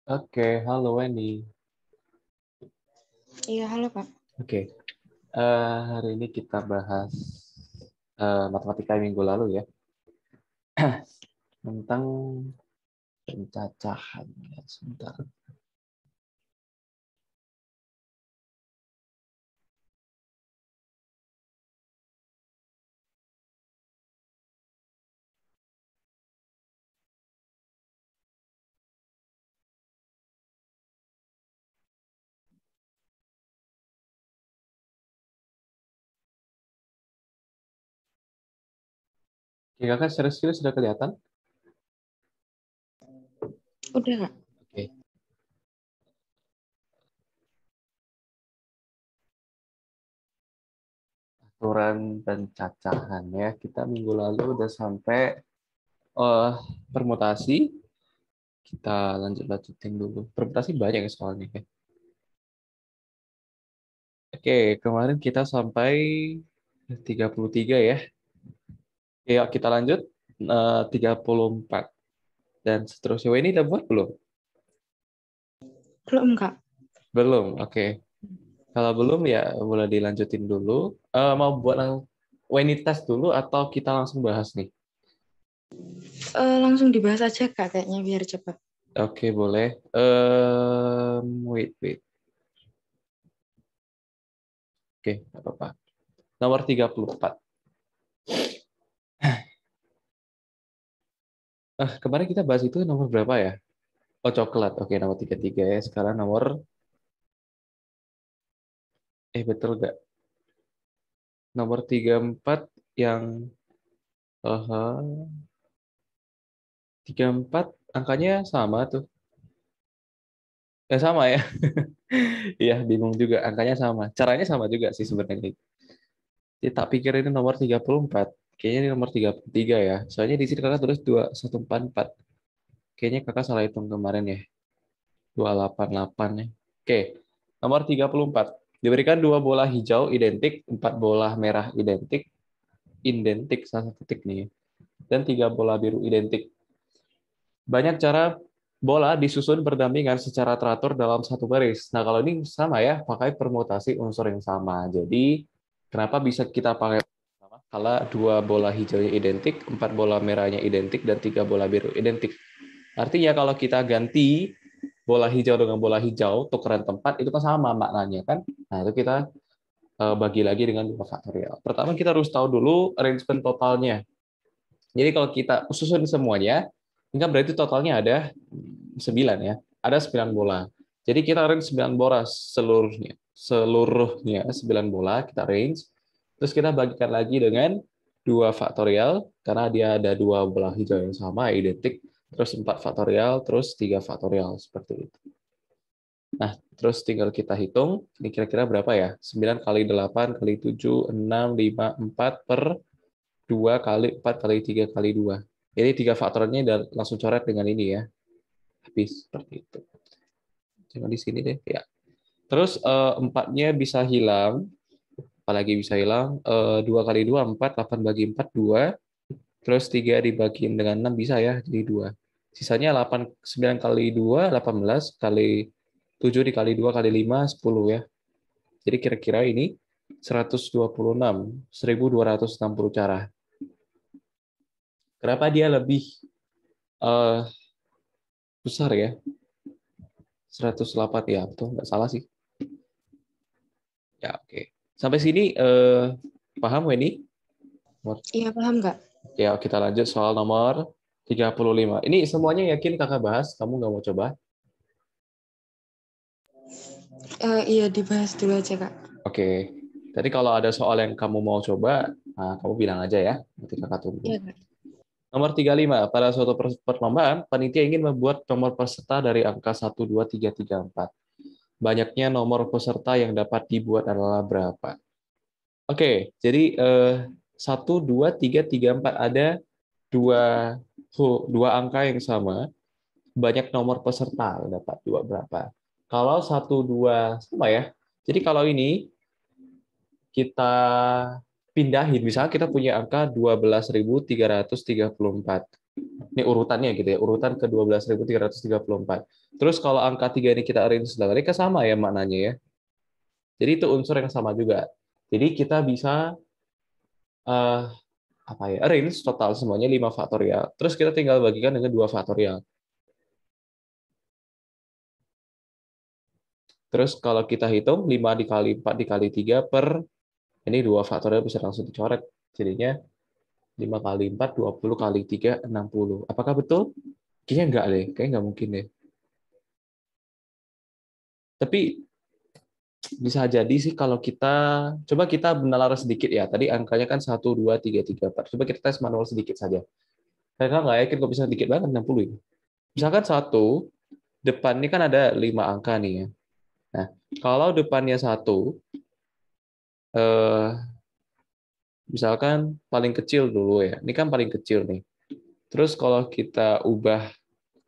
Oke, halo Wendy. Iya, halo Kak. Oke, hari ini kita bahas matematika minggu lalu ya, tentang pencacahan. Ya, sebentar. Oke, kakak serius sudah kelihatan? Udah Kak? Oke, aturan pencacahan ya. Kita minggu lalu udah sampai eh permutasi. Kita lanjutin dulu. Permutasi banyak ya soalnya ya. Oke, kemarin kita sampai 33 ya. Ya, kita lanjut 34 dan seterusnya. Wah, ini udah buat belum? Belum Kak? Belum, oke. Kalau belum ya boleh dilanjutin dulu. Mau buat Wenitas dulu atau kita langsung bahas nih? Langsung dibahas aja Kak, kayaknya biar cepat. Oke, boleh. Wait. Oke, nggak apa-apa. Nomor 34. Kemarin kita bahas itu nomor berapa ya? Oh, coklat. Oke, nomor 33 ya. Sekarang nomor, betul nggak? Nomor 34 yang, 34 angkanya sama tuh. Sama ya. Iya, bingung juga. Angkanya sama. Caranya sama juga sih sebenarnya. Ya, tak pikir ini nomor 34. Kayaknya ini nomor 33 ya. Soalnya di sini kakak tulis 2144. Kayaknya kakak salah hitung kemarin ya. 288 ya. Oke, nomor 34. Diberikan dua bola hijau identik, empat bola merah identik, identik salah satu titik nih, dan tiga bola biru identik. Banyak cara bola disusun berdampingan secara teratur dalam satu baris. Nah, kalau ini sama ya, pakai permutasi unsur yang sama. Jadi, kenapa bisa kita pakai sama? Kalau dua bola hijaunya identik, empat bola merahnya identik, dan tiga bola biru identik. Artinya kalau kita ganti bola hijau dengan bola hijau, tukeran tempat, itu kan sama maknanya kan? Nah, itu kita bagi lagi dengan dua faktorial. Pertama, kita harus tahu dulu arrangement totalnya. Jadi kalau kita susun semuanya, ini kan berarti totalnya ada 9 ya. Ada 9 bola. Jadi kita range 9 bola seluruhnya. Seluruhnya 9 bola kita range. Terus kita bagikan lagi dengan 2 faktorial karena dia ada dua bola hijau yang sama identik, terus 4 faktorial, terus 3 faktorial seperti itu. Nah, terus tinggal kita hitung ini kira-kira berapa ya? 9 kali 8 kali 7 6 5 4 per 2 kali 4 kali 3 kali 2. Jadi 3 faktornya udah langsung coret dengan ini ya. Habis seperti itu. Cuma di sini deh ya. Terus 4-nya bisa hilang. Apalagi bisa hilang. 2 kali 2 4, 8 bagi 4 2. Terus 3 dibagiin dengan 6 bisa ya, jadi 2. Sisanya 8, 9 kali 2, 18 kali 7 dikali 2 kali 5, 10 ya. Jadi kira-kira ini 126, 1260 cara. Kenapa dia lebih uh, besar ya? 108 ya, betul nggak salah sih. Ya, oke. Sampai sini paham Weni? Iya, paham Kak? Ya, kita lanjut soal nomor 35. Ini semuanya yakin kakak bahas, kamu nggak mau coba? Iya, dibahas dulu aja Kak. Oke. Tadi kalau ada soal yang kamu mau coba, nah, kamu bilang aja ya, nanti kakak tunggu. Iya Kak. Nomor 35. Pada suatu perlombaan, panitia ingin membuat nomor peserta dari angka 1, 2, 3, 3, 4. Banyaknya nomor peserta yang dapat dibuat adalah berapa? Oke, jadi 1, 2, 3, 3, 4 ada dua dua angka yang sama, banyak nomor peserta yang dapat dua berapa. Kalau 1, 2 sama ya. Jadi kalau ini kita pindahin, misalnya kita punya angka 12.334. Ini urutannya gitu ya, urutan ke 12.334. Terus kalau angka 3 ini kita arrange dengan mereka sama ya maknanya ya. Jadi itu unsur yang sama juga. Jadi kita bisa eh, apa ya, arrange total semuanya 5 faktorial. Terus kita tinggal bagikan dengan 2 faktorial. Terus kalau kita hitung 5 dikali 4 dikali 3 per ini 2 faktorial bisa langsung dicoret. Jadinya 5 kali 4 20 kali 3 60. Apakah betul? Kayaknya enggak deh, kayaknya enggak mungkin deh. Tapi bisa jadi sih kalau kita coba kita menalar sedikit ya. Tadi angkanya kan 1 2 3 3 4. Coba kita tes manual sedikit saja. Saya nggak yakin kok bisa sedikit banget 60 ini. Misalkan satu, depan ini kan ada 5 angka nih ya. Nah, kalau depannya satu, eh, misalkan paling kecil dulu ya. Ini kan paling kecil nih. Terus kalau kita ubah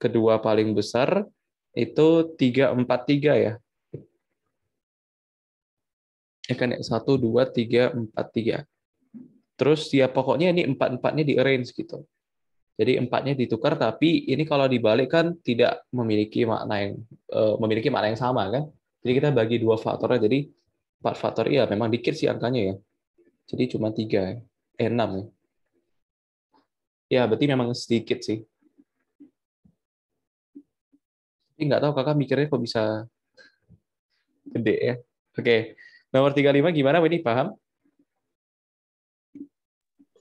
kedua paling besar, itu 3 4 3 ya. Ya kan ya, 1 2 3 4 3. Terus ya pokoknya ini 4-4-nya di-arrange gitu. Jadi empatnya ditukar, tapi ini kalau dibalik kan tidak memiliki makna yang sama kan. Jadi kita bagi 2 faktornya, jadi 4 faktor ya memang dikit sih angkanya ya. Jadi cuma 3, 6 ya. Ya berarti memang sedikit sih. Tapi nggak tahu kakak mikirnya kok bisa gede ya. Oke, nomor 35 gimana ini paham?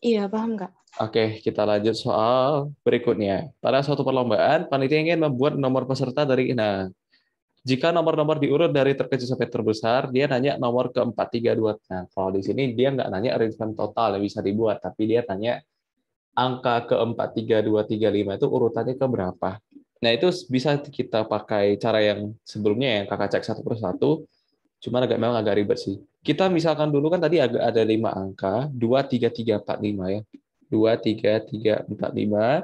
Iya, paham nggak? Oke, kita lanjut soal berikutnya. Pada suatu perlombaan, panitia ingin membuat nomor peserta dari jika nomor-nomor diurut dari terkecil sampai terbesar, dia nanya nomor ke-4, 3, 2. Nah, kalau di sini dia nggak nanya arrangement total yang bisa dibuat, tapi dia tanya angka ke-4, 3, 2, 3, 5 itu urutannya ke berapa. Nah, itu bisa kita pakai cara yang sebelumnya yang kakak cek satu persatu, cuma memang agak ribet sih. Kita misalkan dulu kan tadi ada 5 angka, 2, 3, 3, 4, 5 ya. 2, 3, 3, 4, 5.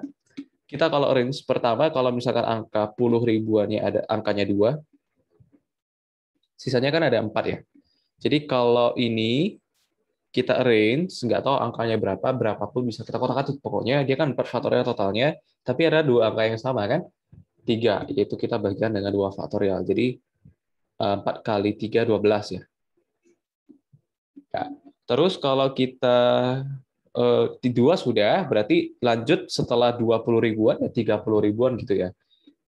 Kita kalau range pertama, kalau misalkan angka puluh ribuannya ada angkanya 2, sisanya kan ada 4 ya. Jadi kalau ini kita arrange, nggak tahu angkanya berapa, berapapun bisa kita kotak-atik. Pokoknya dia kan 4 faktorial totalnya, tapi ada 2 angka yang sama kan? 3, yaitu kita bagikan dengan 2 faktorial. Jadi 4 kali 3, 12 ya. Ya. Terus kalau kita di 2 sudah, berarti lanjut setelah 20 ribuan, ya 30 ribuan gitu ya.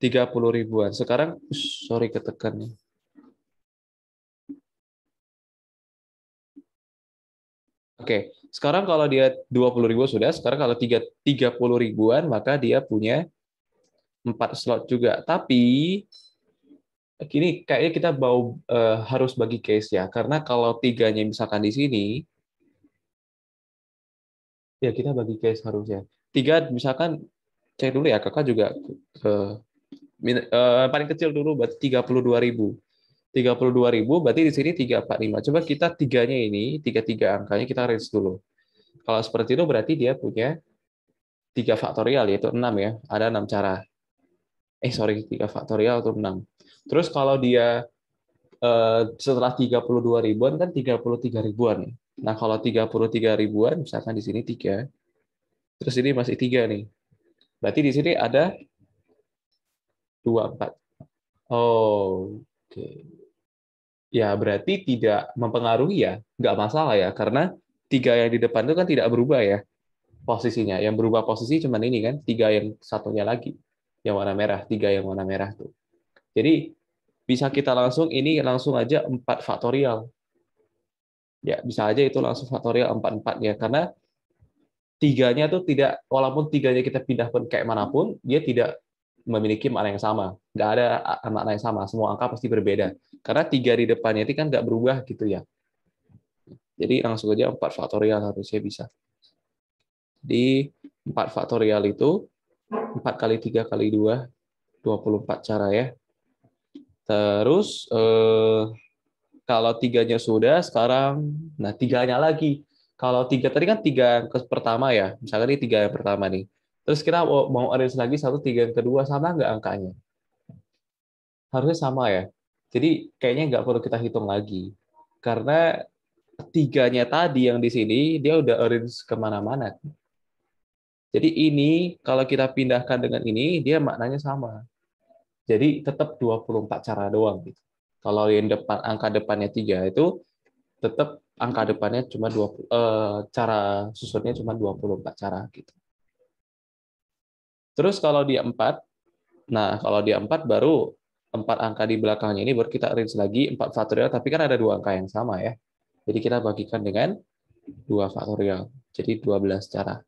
30 ribuan. Sekarang, sorry ketekan nih. Oke, sekarang kalau dia 20 ribu sudah, sekarang kalau 30 ribuan, maka dia punya 4 slot juga. Tapi, kini kayaknya kita harus bagi case ya, karena kalau tiganya misalkan di sini, ya kita bagi case harusnya. 3 misalkan, cek dulu ya, kakak juga paling kecil dulu, berarti 32 ribu. 32 ribu, berarti di sini 345. Coba kita tiganya ini, tiga angkanya kita range dulu. Kalau seperti itu berarti dia punya 3 faktorial, yaitu 6 ya. Ada 6 cara. Sorry, 3 faktorial atau 6. Terus kalau dia setelah 32 ribuan, kan 33 ribuan. Nah, kalau 33 ribuan, misalkan di sini 3, terus ini masih 3 nih. Berarti di sini ada 24. Oh, oke. Ya, berarti tidak mempengaruhi ya. Nggak masalah ya, karena 3 yang di depan itu kan tidak berubah ya posisinya. Yang berubah posisi cuma ini kan, 3 yang satunya lagi. Yang warna merah, 3 yang warna merah tuh. Jadi bisa kita langsung aja 4 faktorial. Ya, bisa aja itu langsung faktorial 4-4-nya. Karena tiganya tuh tidak, walaupun tiganya kita pindah pun kayak manapun, dia tidak memiliki makna yang sama. Nggak ada makna yang sama. Semua angka pasti berbeda. Karena 3 di depannya itu kan nggak berubah gitu ya. Jadi langsung aja 4 faktorial harusnya bisa. Di 4 faktorial itu 4 kali 3 kali 2, 24 cara ya. Terus kalau tiganya sudah, sekarang, nah tiganya lagi. Kalau tiga tadi kan tiga yang pertama ya, misalkan ini tiga yang pertama nih. Terus kita mau arrange lagi satu tiga yang kedua, sama nggak angkanya? Harusnya sama ya. Jadi kayaknya nggak perlu kita hitung lagi. Karena tiganya tadi yang di sini, dia udah arrange kemana-mana. Jadi ini kalau kita pindahkan dengan ini, dia maknanya sama. Jadi tetap 24 cara doang gitu. Kalau yang depan angka depannya 3 itu tetap angka depannya cuma 20 cara susunnya cuma 24 cara gitu. Terus kalau dia 4, nah kalau dia 4 baru 4 angka di belakangnya ini baru kita arrange lagi 4 faktorial, tapi kan ada 2 angka yang sama ya. Jadi kita bagikan dengan 2 faktorial. Jadi 12 cara.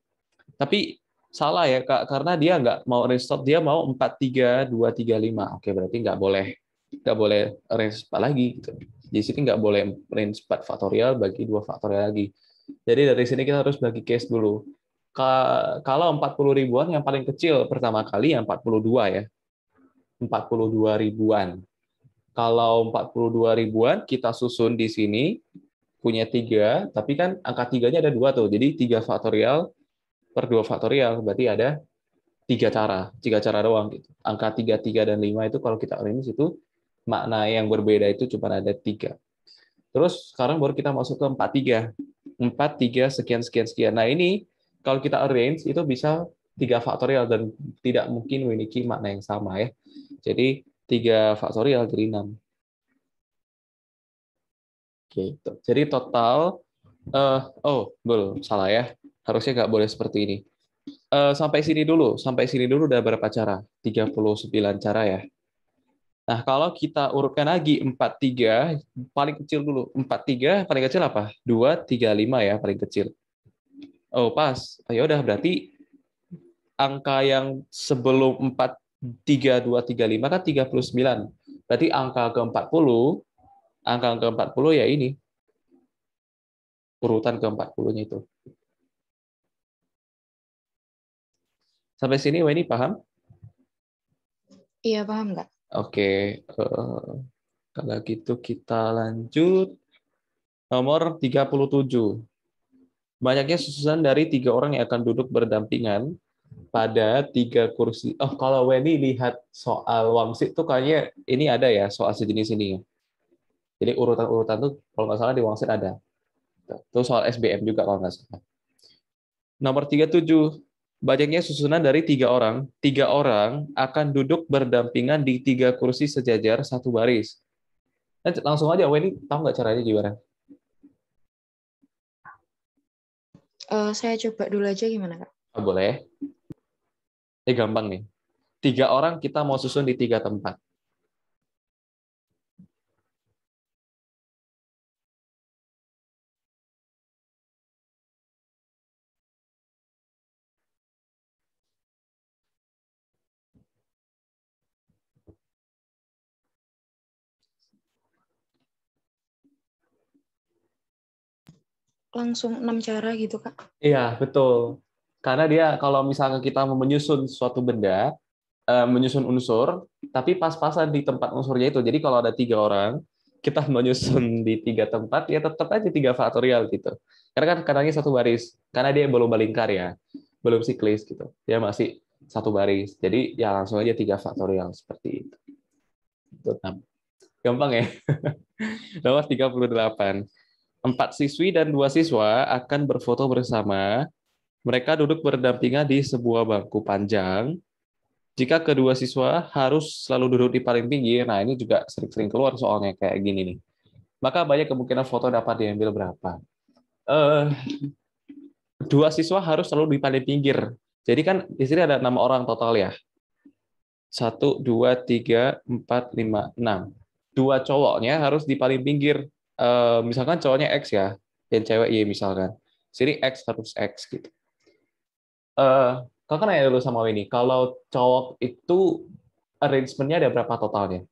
Tapi salah ya Kak, karena dia nggak mau range stop, dia mau 4 3 2 3 5. Oke, berarti nggak boleh range 4 lagi gitu. Di sini nggak boleh range 4 faktorial bagi 2 faktorial lagi. Jadi dari sini kita harus bagi case dulu. Kalau 40 ribuan yang paling kecil pertama kali yang 42 ya. 42 ribuan. Kalau 42 ribuan kita susun di sini punya 3, tapi kan angka 3-nya ada 2 tuh. Jadi 3 faktorial per 2 faktorial berarti ada 3 cara doang gitu. Angka 3, 3 dan 5 itu kalau kita arrange itu makna yang berbeda itu cuma ada 3. Terus sekarang baru kita masuk ke 4 3. 4 3 sekian sekian sekian. Nah, ini kalau kita arrange itu bisa 3 faktorial dan tidak mungkin memiliki makna yang sama ya. Jadi 3 faktorial jadi 6. Gitu. Jadi total belum salah ya. Harusnya nggak boleh seperti ini. Sampai sini dulu udah berapa cara? 39 cara ya. Nah, kalau kita urutkan lagi 4 3 paling kecil dulu. 4 3 paling kecil apa? 2 3 5 ya paling kecil. Oh, pas. Ya udah berarti angka yang sebelum 4 3 2 3 5 kan 39. Berarti angka ke-40 ya ini, urutan ke-40-nya itu. Sampai sini Weni paham? Iya, paham nggak? Oke, kalau gitu kita lanjut. Nomor 37. Banyaknya susunan dari 3 orang yang akan duduk berdampingan pada 3 kursi. Oh, kalau Weni lihat soal Wangsit tuh kayaknya ini ada ya, soal sejenis ini. Jadi urutan-urutan tuh kalau nggak salah di Wangsit ada. Itu soal SBM juga kalau nggak salah. Nomor 37. Banyaknya susunan dari 3 orang. 3 orang akan duduk berdampingan di 3 kursi sejajar satu baris. Nah, langsung aja, Weni tahu nggak caranya gimana? Saya coba dulu aja gimana, Kak? Oh, boleh. Gampang nih. 3 orang kita mau susun di 3 tempat. Langsung 6 cara gitu, Kak? Iya, betul. Karena dia kalau misalnya kita mau menyusun suatu benda, menyusun unsur, tapi pas-pasan di tempat unsurnya itu. Jadi kalau ada 3 orang, kita menyusun di 3 tempat, ya tetap aja 3 faktorial gitu. Karena kan kadangnya satu baris, karena dia belum balingkar ya, belum siklis gitu. Dia masih satu baris. Jadi ya langsung aja 3 faktorial seperti itu. Gampang ya? Nomor 38. 4 siswi dan 2 siswa akan berfoto bersama. Mereka duduk berdampingan di sebuah bangku panjang. Jika kedua siswa harus selalu duduk di paling pinggir, nah ini juga sering-sering keluar soalnya kayak gini nih. Maka banyak kemungkinan foto dapat diambil berapa. Eh, Dua siswa harus selalu di paling pinggir. Jadi kan di sini ada 6 orang total ya. 1, 2, 3, 4, 5, 6. Dua cowoknya harus di paling pinggir. Misalkan cowoknya X ya, dan cewek Y misalkan. Sini X harus X gitu. Kakak nanya dulu sama Winnie, kalau cowok itu arrangement-nya ada berapa totalnya?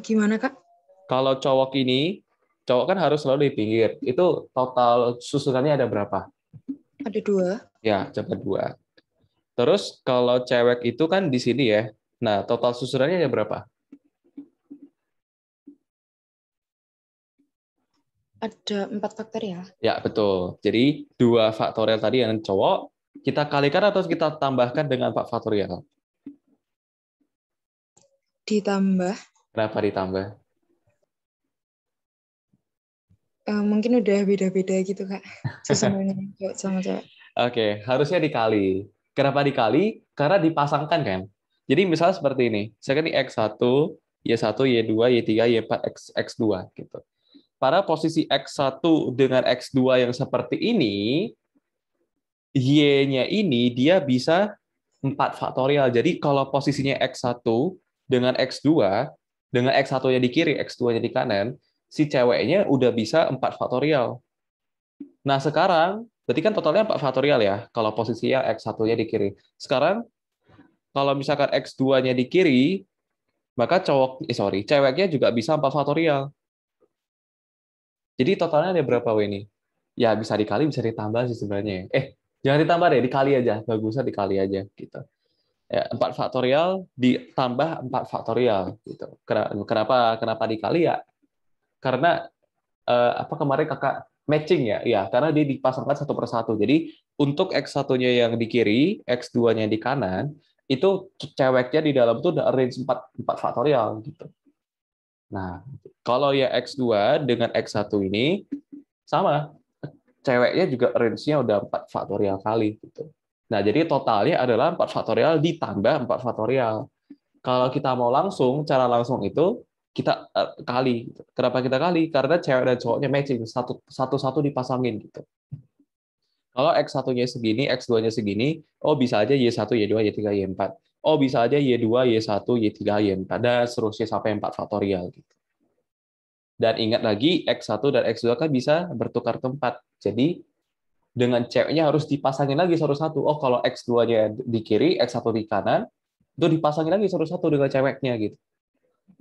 Gimana, Kak? Kalau cowok kan harus selalu di pinggir. Itu total susunannya ada berapa? Ada 2. Ya, coba 2. Terus kalau cewek itu kan di sini ya. Nah, total susunannya ada berapa? Ada 4 faktorial. Ya, betul. Jadi 2 faktorial tadi yang cowok, kita kalikan atau kita tambahkan dengan 4 faktorial? Ditambah. Kenapa ditambah? Mungkin udah beda-beda gitu Kak. Susunannya cowok sama cewek. Oke, harusnya dikali. Kenapa dikali? Karena dipasangkan kan. Jadi misalnya seperti ini. Misalkan ini X1, Y1, Y2, Y3, Y4, X2 gitu. Pada posisi X1 dengan X2 yang seperti ini, Y-nya ini dia bisa 4 faktorial. Jadi kalau posisinya X1 dengan X2, dengan X1-nya di kiri, X2-nya di kanan, si ceweknya udah bisa 4 faktorial. Nah, sekarang, berarti kan totalnya 4 faktorial ya, kalau posisinya X1-nya di kiri. Sekarang, kalau misalkan X2-nya di kiri, maka ceweknya juga bisa 4 faktorial. Jadi totalnya ada berapa, Weni? Ya, bisa dikali, bisa ditambah sih sebenarnya. Jangan ditambah deh, dikali aja. Bagusnya dikali aja. Gitu. Ya, 4 faktorial ditambah 4 faktorial. Gitu. Kenapa dikali ya? Karena apa kemarin kakak matching ya, ya karena dia dipasangkan satu persatu. Jadi untuk X1-nya yang di kiri, X2-nya di kanan, itu ceweknya di dalam itu udah arrange 4 faktorial gitu. Nah, kalau ya X2 dengan X1 ini sama, ceweknya juga range-nya udah 4 faktorial kali gitu. Nah, jadi totalnya adalah 4 faktorial ditambah 4 faktorial. Kalau kita mau langsung, cara langsung itu kita kali. Kenapa kita kali? Karena cewek dan cowoknya matching, satu-satu dipasangin gitu. Kalau X1-nya segini, X2-nya segini, oh bisa aja Y1, Y2, Y3, Y4. Oh bisa aja Y2, Y1, Y3, Y4, dan seterusnya sampai 4 faktorial gitu. Dan ingat lagi, X1 dan X2 kan bisa bertukar tempat. Jadi dengan ceweknya harus dipasangin lagi satu-satu. Oh kalau X2-nya di kiri, X1 di kanan, itu dipasangin lagi satu-satu dengan ceweknya gitu.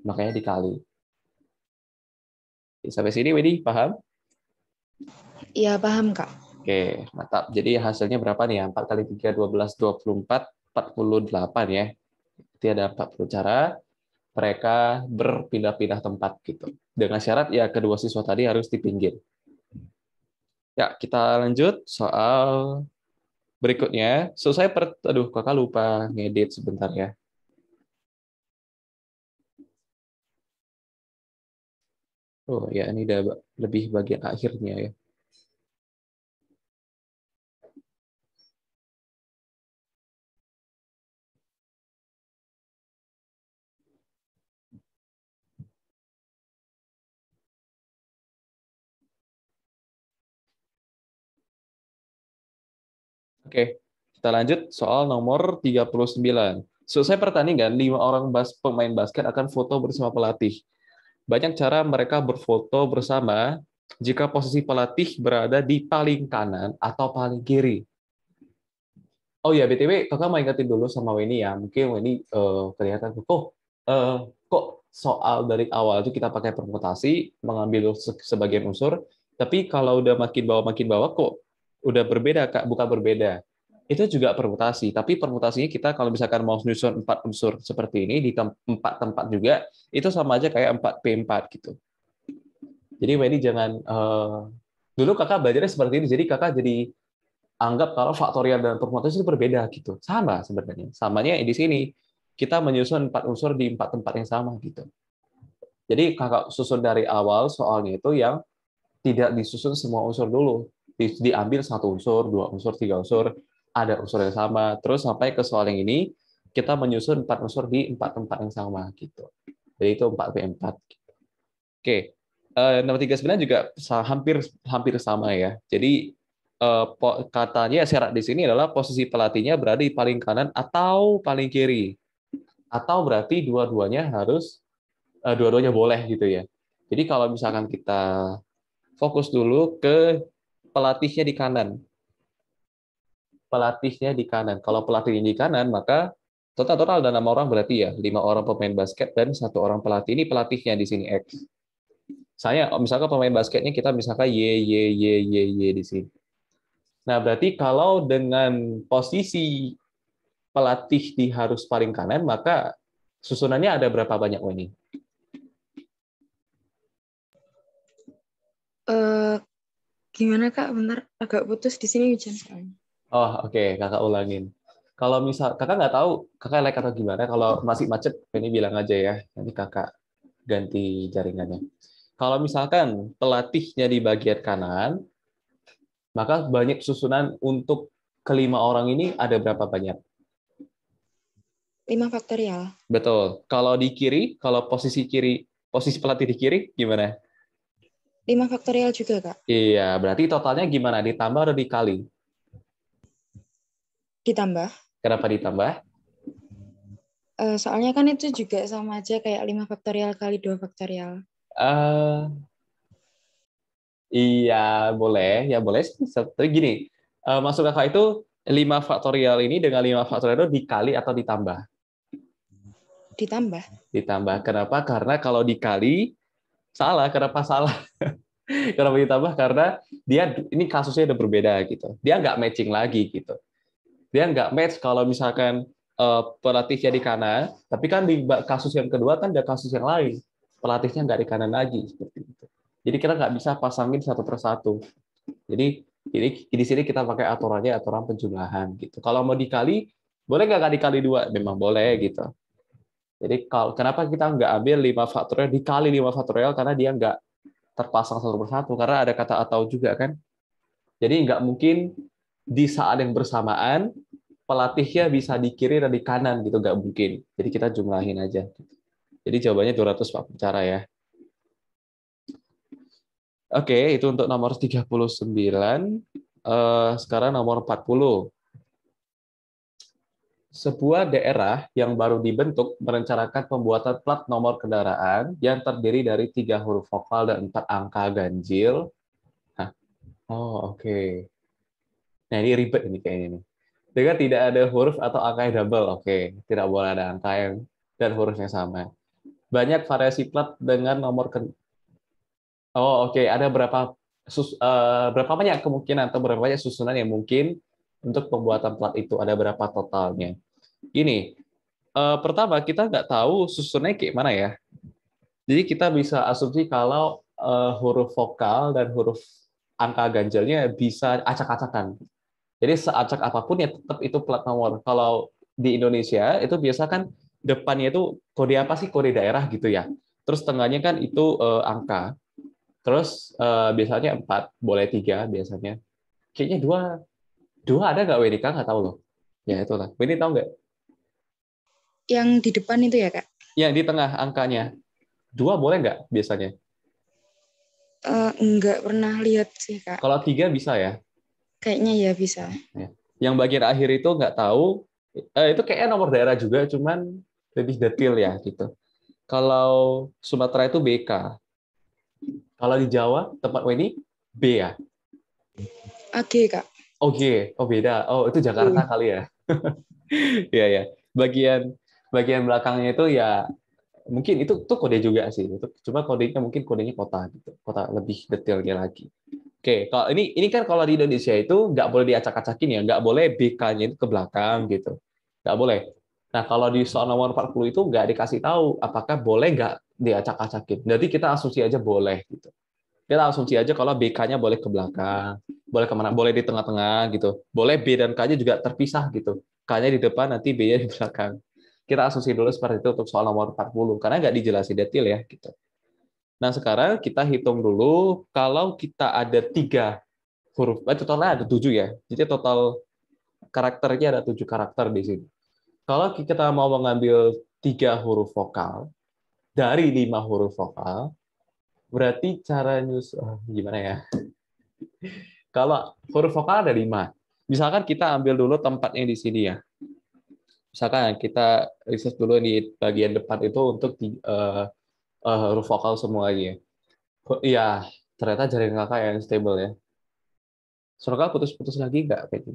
Makanya dikali. Sampai sini, Wedi, paham? Iya paham Kak. Oke, mantap. Jadi hasilnya berapa nih ya? 4 kali 3, 12, 24, 48 ya. Jadi ada 40 cara mereka berpindah-pindah tempat gitu. Dengan syarat ya kedua siswa tadi harus di pinggir. Ya, kita lanjut soal berikutnya. Aduh, kakak lupa ngedit sebentar ya. Oh ya, ini udah lebih bagian akhirnya ya. Oke, kita lanjut soal nomor 39. Selesai pertandingan, 5 orang pemain basket akan foto bersama pelatih. Banyak cara mereka berfoto bersama jika posisi pelatih berada di paling kanan atau paling kiri. Oh ya, BTW, kakak mau ingetin dulu sama Weni ya. Mungkin Weni kelihatan, kok soal dari awal itu kita pakai permutasi, mengambil sebagian unsur, tapi kalau udah makin bawah kok udah berbeda, Kak. Bukan berbeda. Itu juga permutasi, tapi permutasinya kita kalau misalkan mau menyusun 4 unsur seperti ini di 4 tempat juga, itu sama aja kayak 4P4 gitu. Jadi Weni jangan, dulu kakak belajarnya seperti ini, jadi kakak jadi anggap kalau faktorial dan permutasi itu berbeda gitu. Sama sebenarnya. Samanya di sini kita menyusun 4 unsur di 4 tempat yang sama gitu. Jadi kakak susun dari awal soalnya itu yang tidak disusun semua unsur dulu. Diambil satu unsur, 2 unsur, 3 unsur, ada unsur yang sama. Terus sampai ke soal yang ini kita menyusun 4 unsur di 4 tempat yang sama gitu. Jadi itu 4P4. Oke. Nomor 39 juga hampir hampir sama ya. Jadi katanya syarat di sini adalah posisi pelatihnya berada di paling kanan atau paling kiri. Atau berarti dua-duanya boleh gitu ya. Jadi kalau misalkan kita fokus dulu ke pelatihnya di kanan. Pelatihnya di kanan. Kalau pelatihnya di kanan, maka total ada 6 orang berarti ya. 5 orang pemain basket dan 1 orang pelatih. Ini pelatihnya di sini X. Saya misalkan pemain basketnya kita misalkan Y di sini. Nah, berarti kalau dengan posisi pelatih di harus paling kanan, maka susunannya ada berapa banyak ini? Gimana Kak? Bentar, agak putus di sini hujan. Oh, oke, kakak ulangin. Kalau misal kakak nggak tahu, kakak like atau gimana? Kalau masih macet, ini bilang aja ya. Nanti kakak ganti jaringannya. Kalau misalkan pelatihnya di bagian kanan, maka banyak susunan untuk kelima orang ini ada berapa banyak? 5 faktorial. Betul. Kalau di kiri, kalau posisi pelatih di kiri gimana? 5 faktorial juga, Kak. Iya, berarti totalnya gimana? Ditambah atau dikali? Ditambah. Kenapa ditambah? Soalnya kan itu juga sama aja kayak 5 faktorial kali 2 faktorial. Eh, iya, boleh. Ya boleh. Tapi gini, masuk akal itu 5 faktorial ini dengan 5 faktorial itu dikali atau ditambah? Ditambah. Ditambah. Kenapa? Karena kalau dikali, salah. Kenapa salah? Kenapa ditambah? Karena dia ini kasusnya udah berbeda gitu. Dia nggak matching lagi gitu. Dia nggak match kalau misalkan pelatihnya di kanan, tapi kan di kasus yang kedua kan ada kasus yang lain. Pelatihnya nggak di kanan lagi seperti itu. Jadi kita nggak bisa pasangin satu persatu. Jadi di sini kita pakai aturannya aturan penjumlahan gitu. Kalau mau dikali, boleh nggak dikali dua? Memang boleh gitu. Jadi kalau kenapa kita nggak ambil 5 faktorial dikali 5 faktorial karena dia nggak terpasang satu persatu karena ada kata atau juga kan. Jadi nggak mungkin di saat yang bersamaan pelatihnya bisa di kiri dan di kanan gitu nggak mungkin. Jadi kita jumlahin aja. Jadi jawabannya 240 cara ya. Oke, itu untuk nomor 39. Sekarang nomor 40. Sebuah daerah yang baru dibentuk merencanakan pembuatan plat nomor kendaraan yang terdiri dari 3 huruf vokal dan 4 angka ganjil. Hah? Oh, oke. Nah, ini ribet ini kayaknya nih. Dengan tidak ada huruf atau angka yang double. Oke, tidak boleh ada angka yang dan huruf yang sama. Banyak variasi plat dengan nomor Oh, oke. Ada berapa banyak kemungkinan atau berapa banyak susunan yang mungkin untuk pembuatan plat itu? Ada berapa totalnya? Gini, pertama kita nggak tahu susunannya kayak mana ya. Jadi kita bisa asumsi kalau huruf vokal dan huruf angka ganjilnya bisa acak-acakan. Jadi seacak apapun ya tetap itu plat nomor. Kalau di Indonesia itu biasa kan depannya itu kode apa sih, kode daerah gitu ya. Terus tengahnya kan itu angka. Terus biasanya 4, boleh 3 biasanya. Kayaknya dua ada nggak Weni? Nggak tahu loh. Ya itulah. Weni tahu nggak? Yang di depan itu ya, Kak? Yang di tengah angkanya. 2 boleh nggak biasanya? Enggak pernah lihat sih, Kak. Kalau 3 bisa ya. Kayaknya ya bisa. Ya. Yang bagian akhir itu nggak tahu. Itu kayaknya nomor daerah juga, cuman lebih detail ya gitu. Kalau Sumatera itu BK. Kalau di Jawa, tempat Weni, B ya? AG, Kak. Oh G, oh beda. Oh itu Jakarta G. kali ya. Iya ya. Bagian bagian belakangnya itu ya mungkin itu tuh kode juga sih. Itu cuma kodenya mungkin kodenya kota gitu. Kota lebih detailnya lagi. Oke, kalau ini kan kalau di Indonesia itu nggak boleh diacak-acakin ya, nggak boleh BK-nya itu ke belakang gitu. Nggak boleh. Nah, kalau di soal nomor 40 itu nggak dikasih tahu apakah boleh nggak diacak-acakin. Jadi kita asumsi aja boleh gitu. Kita asumsi aja kalau BK-nya boleh ke belakang, boleh kemana, boleh di tengah-tengah gitu. Boleh B dan K-nya juga terpisah gitu. K-nya di depan, nanti B-nya di belakang. Kita asumsi dulu seperti itu untuk soal nomor 40, karena nggak dijelasin detail ya. Gitu. Nah, sekarang kita hitung dulu, kalau kita ada 3 huruf, totalnya ada 7 ya. Jadi total karakternya ada 7 karakter di sini. Kalau kita mau mengambil 3 huruf vokal, dari 5 huruf vokal, berarti cara gimana ya? Kalau huruf vokal ada 5. Misalkan kita ambil dulu tempatnya di sini ya. Misalkan kita riset dulu di bagian depan itu untuk huruf vokal semuanya. Iya, ternyata jaringan kakak yang stable ya. Suara kakak putus-putus lagi nggak, Peggy?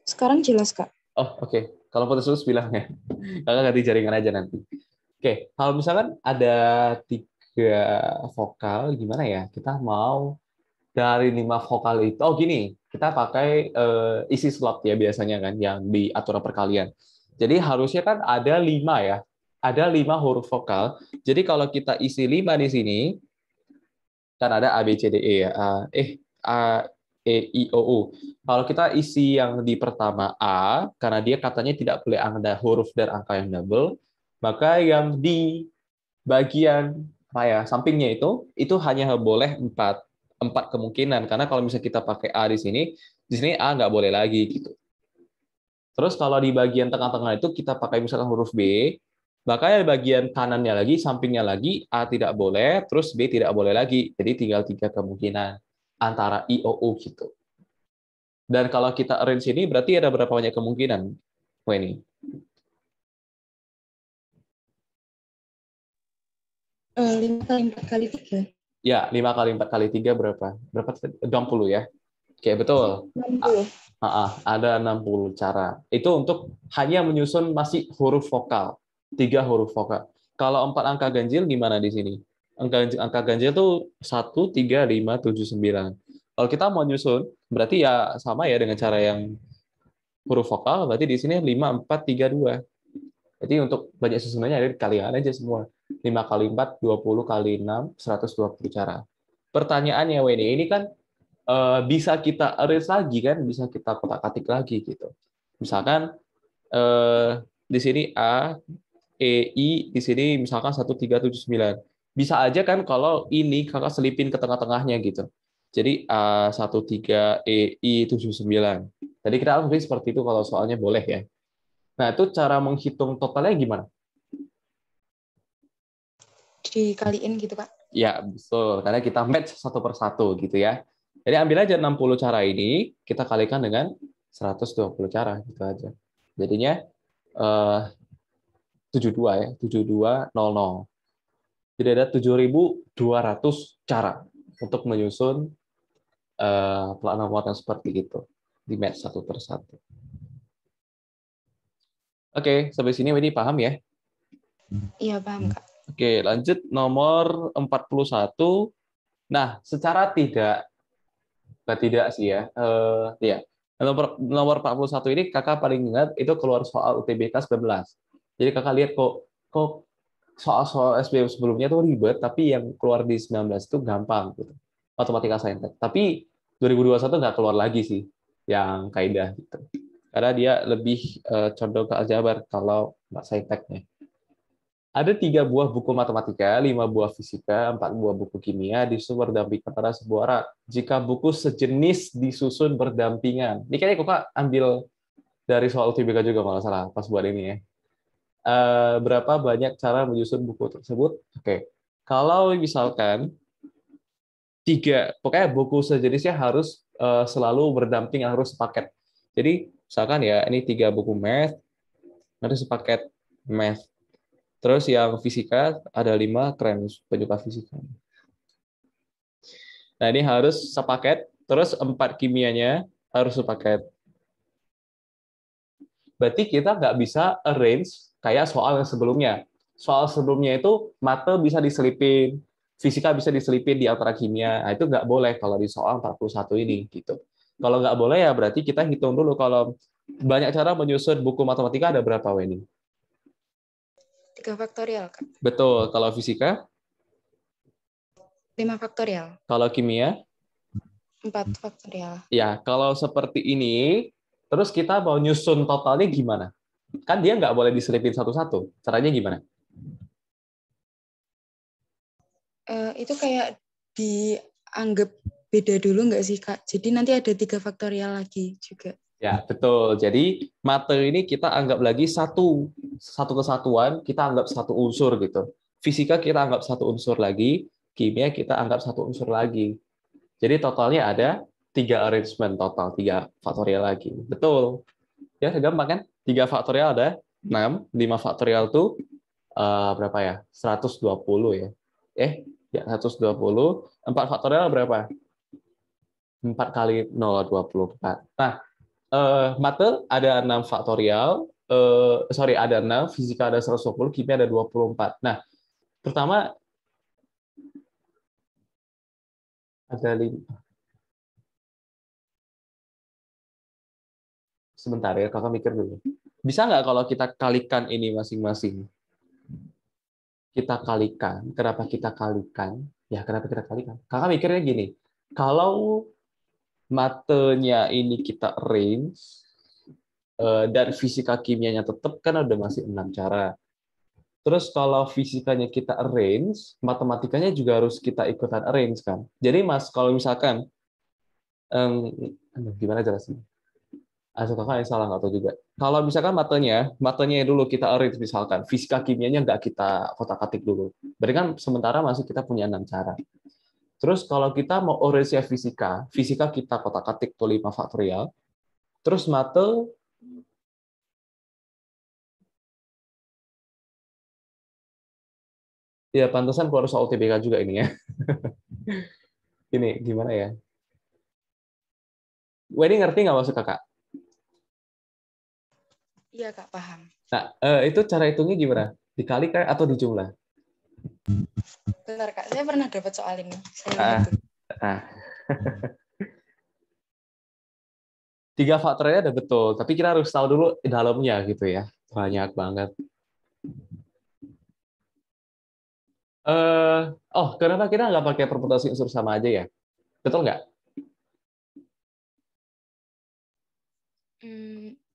Sekarang jelas, Kak. Oh, oke. Kalau putus-putus bilang ya. Kakak ganti jaringan aja nanti. Oke, kalau misalkan ada 3 vokal, gimana ya? Kita mau dari 5 vokal itu, oh gini, kita pakai isi slot ya biasanya kan, yang di aturan perkalian. Jadi harusnya kan ada 5 ya, ada 5 huruf vokal. Jadi kalau kita isi 5 di sini, kan ada A, B, C, D, E ya. A, E, I, O, U. Kalau kita isi yang di pertama A, karena dia katanya tidak boleh ada huruf dan angka yang double, maka yang di bagian apa ya, sampingnya itu hanya boleh empat kemungkinan, karena kalau misalnya kita pakai A di sini A nggak boleh lagi gitu. Terus kalau di bagian tengah-tengah itu kita pakai misalkan huruf B, makanya di bagian kanannya lagi, sampingnya lagi A tidak boleh, terus B tidak boleh lagi. Jadi tinggal 3 kemungkinan antara I, O, U gitu. Dan kalau kita arrange ini berarti ada berapa banyak kemungkinan? Ini. 5 kali 4 kali 3. Ya, 5 kali 4 kali 3 berapa? Berapa? 60 ya. Oke, betul. 60. Ada 60 cara. Itu untuk hanya menyusun masih huruf vokal. 3 huruf vokal. Kalau 4 angka ganjil gimana di sini? Angka ganjil tuh 1, 3, 5, 7, 9. Kalau kita mau nyusun, berarti ya sama ya dengan cara yang huruf vokal, berarti di sini 5, 4, 3, 2. Jadi untuk banyak susunannya ada kalian aja semua. 5 kali 4, 20 kali 6, 120 cara. Pertanyaannya, Weni, ini kan bisa kita arrange lagi kan, bisa kita kotak-katik lagi gitu. Misalkan di sini A, E, I, di sini misalkan 1379. Bisa aja kan kalau ini kakak selipin ke tengah-tengahnya gitu. Jadi A 13 E, I 79. Jadi kita harus seperti itu kalau soalnya boleh ya. Nah, itu cara menghitung totalnya gimana? Dikaliin gitu, Kak. Ya, betul. Karena kita match satu per satu gitu ya. Jadi ambil aja 60 cara ini, kita kalikan dengan 120 cara gitu aja. Jadinya 72 ya, 7200. Jadi ada 7.200 cara untuk menyusun nomor yang seperti itu di match satu per satu. Oke, sampai sini ini paham ya? Iya, paham, Kak. Oke, lanjut nomor 41. Nah, secara tidak sih ya. Ya. Nomor 41 ini kakak paling ingat itu keluar soal UTBK 19. Jadi kakak lihat kok soal-soal SBM sebelumnya tuh ribet, tapi yang keluar di 19 itu gampang gitu. Matematika saintek. Tapi 2021 nggak keluar lagi sih yang kaidah gitu. Karena dia lebih condong ke aljabar kalau nggak sainteknya. Ada 3 buah buku matematika, 5 buah fisika, 4 buah buku kimia disusun berdampingan pada sebuah rak. Jika buku sejenis disusun berdampingan, ini kayaknya kok ambil dari soal UTBK juga kalau nggak salah pas buat ini ya. Berapa banyak cara menyusun buku tersebut? Oke, kalau misalkan pokoknya buku sejenisnya harus selalu berdamping, harus sepaket. Jadi misalkan ya ini 3 buku math, harus sepaket math. Terus yang fisika ada 5, keren penyuka fisika. Nah, ini harus sepaket, terus 4 kimianya harus sepaket. Berarti kita nggak bisa arrange kayak soal yang sebelumnya. Soal sebelumnya itu mate bisa diselipin, fisika bisa diselipin di antara kimia. Nah, itu nggak boleh kalau di soal 41 ini. Gitu. Kalau nggak boleh ya berarti kita hitung dulu kalau banyak cara menyusun buku matematika ada berapa, Weni? 3 faktorial, Kak. Betul. Kalau fisika? 5 faktorial. Kalau kimia? 4 faktorial. Ya, kalau seperti ini, terus kita mau nyusun totalnya gimana? Kan dia nggak boleh diselipin satu-satu. Caranya gimana? Itu kayak dianggap beda dulu nggak sih, Kak? Jadi nanti ada 3 faktorial lagi juga. Ya, betul. Jadi materi ini kita anggap lagi satu kesatuan, kita anggap satu unsur gitu. Fisika kita anggap satu unsur lagi, kimia kita anggap satu unsur lagi. Jadi totalnya ada 3 arrangement total, 3 faktorial lagi. Betul. Ya, gampang kan? 3 faktorial ada 6, 5 faktorial tuh berapa ya? 120 ya. Ya 120. 4 faktorial berapa? 4 kali 0, 24. Nah, mate ada 6 faktorial, ada 6, fisika ada 120, kimia ada 24. Nah, pertama ada 5. Sebentar ya, kakak mikir dulu. Bisa nggak kalau kita kalikan ini masing-masing? Kita kalikan. Kenapa kita kalikan? Ya, kenapa kita kalikan? Kakak mikirnya gini, kalau matenya ini kita arrange, dan fisika kimianya tetap kan ada masih 6 cara. Terus kalau fisikanya kita arrange, matematikanya juga harus kita ikutan arrange kan. Jadi Mas, kalau misalkan gimana jelasin? Asal kakak yang salah nggak tahu juga. Kalau misalkan matanya dulu kita arrange misalkan, fisika kimianya nggak kita kotak-katik dulu. Berarti kan sementara masih kita punya 6 cara. Terus kalau kita mau arrange fisika, fisika kita kotak-katik tuh 5 faktorial. Terus mate, ya pantesan keluar soal UTBK juga ini ya. Ini gimana ya? Wah, ini ngerti nggak maksud kakak? Iya Kak, paham. Nah, itu cara hitungnya gimana? Dikali kayak atau dijumlah? Bentar Kak, saya pernah dapat soal ini. Saya lihat Ah, tuh. ah. 3 faktornya udah betul, tapi kita harus tahu dulu dalamnya gitu ya. Banyak banget. Eh, oh, kenapa kita nggak pakai permutasi unsur sama aja ya? Betul nggak?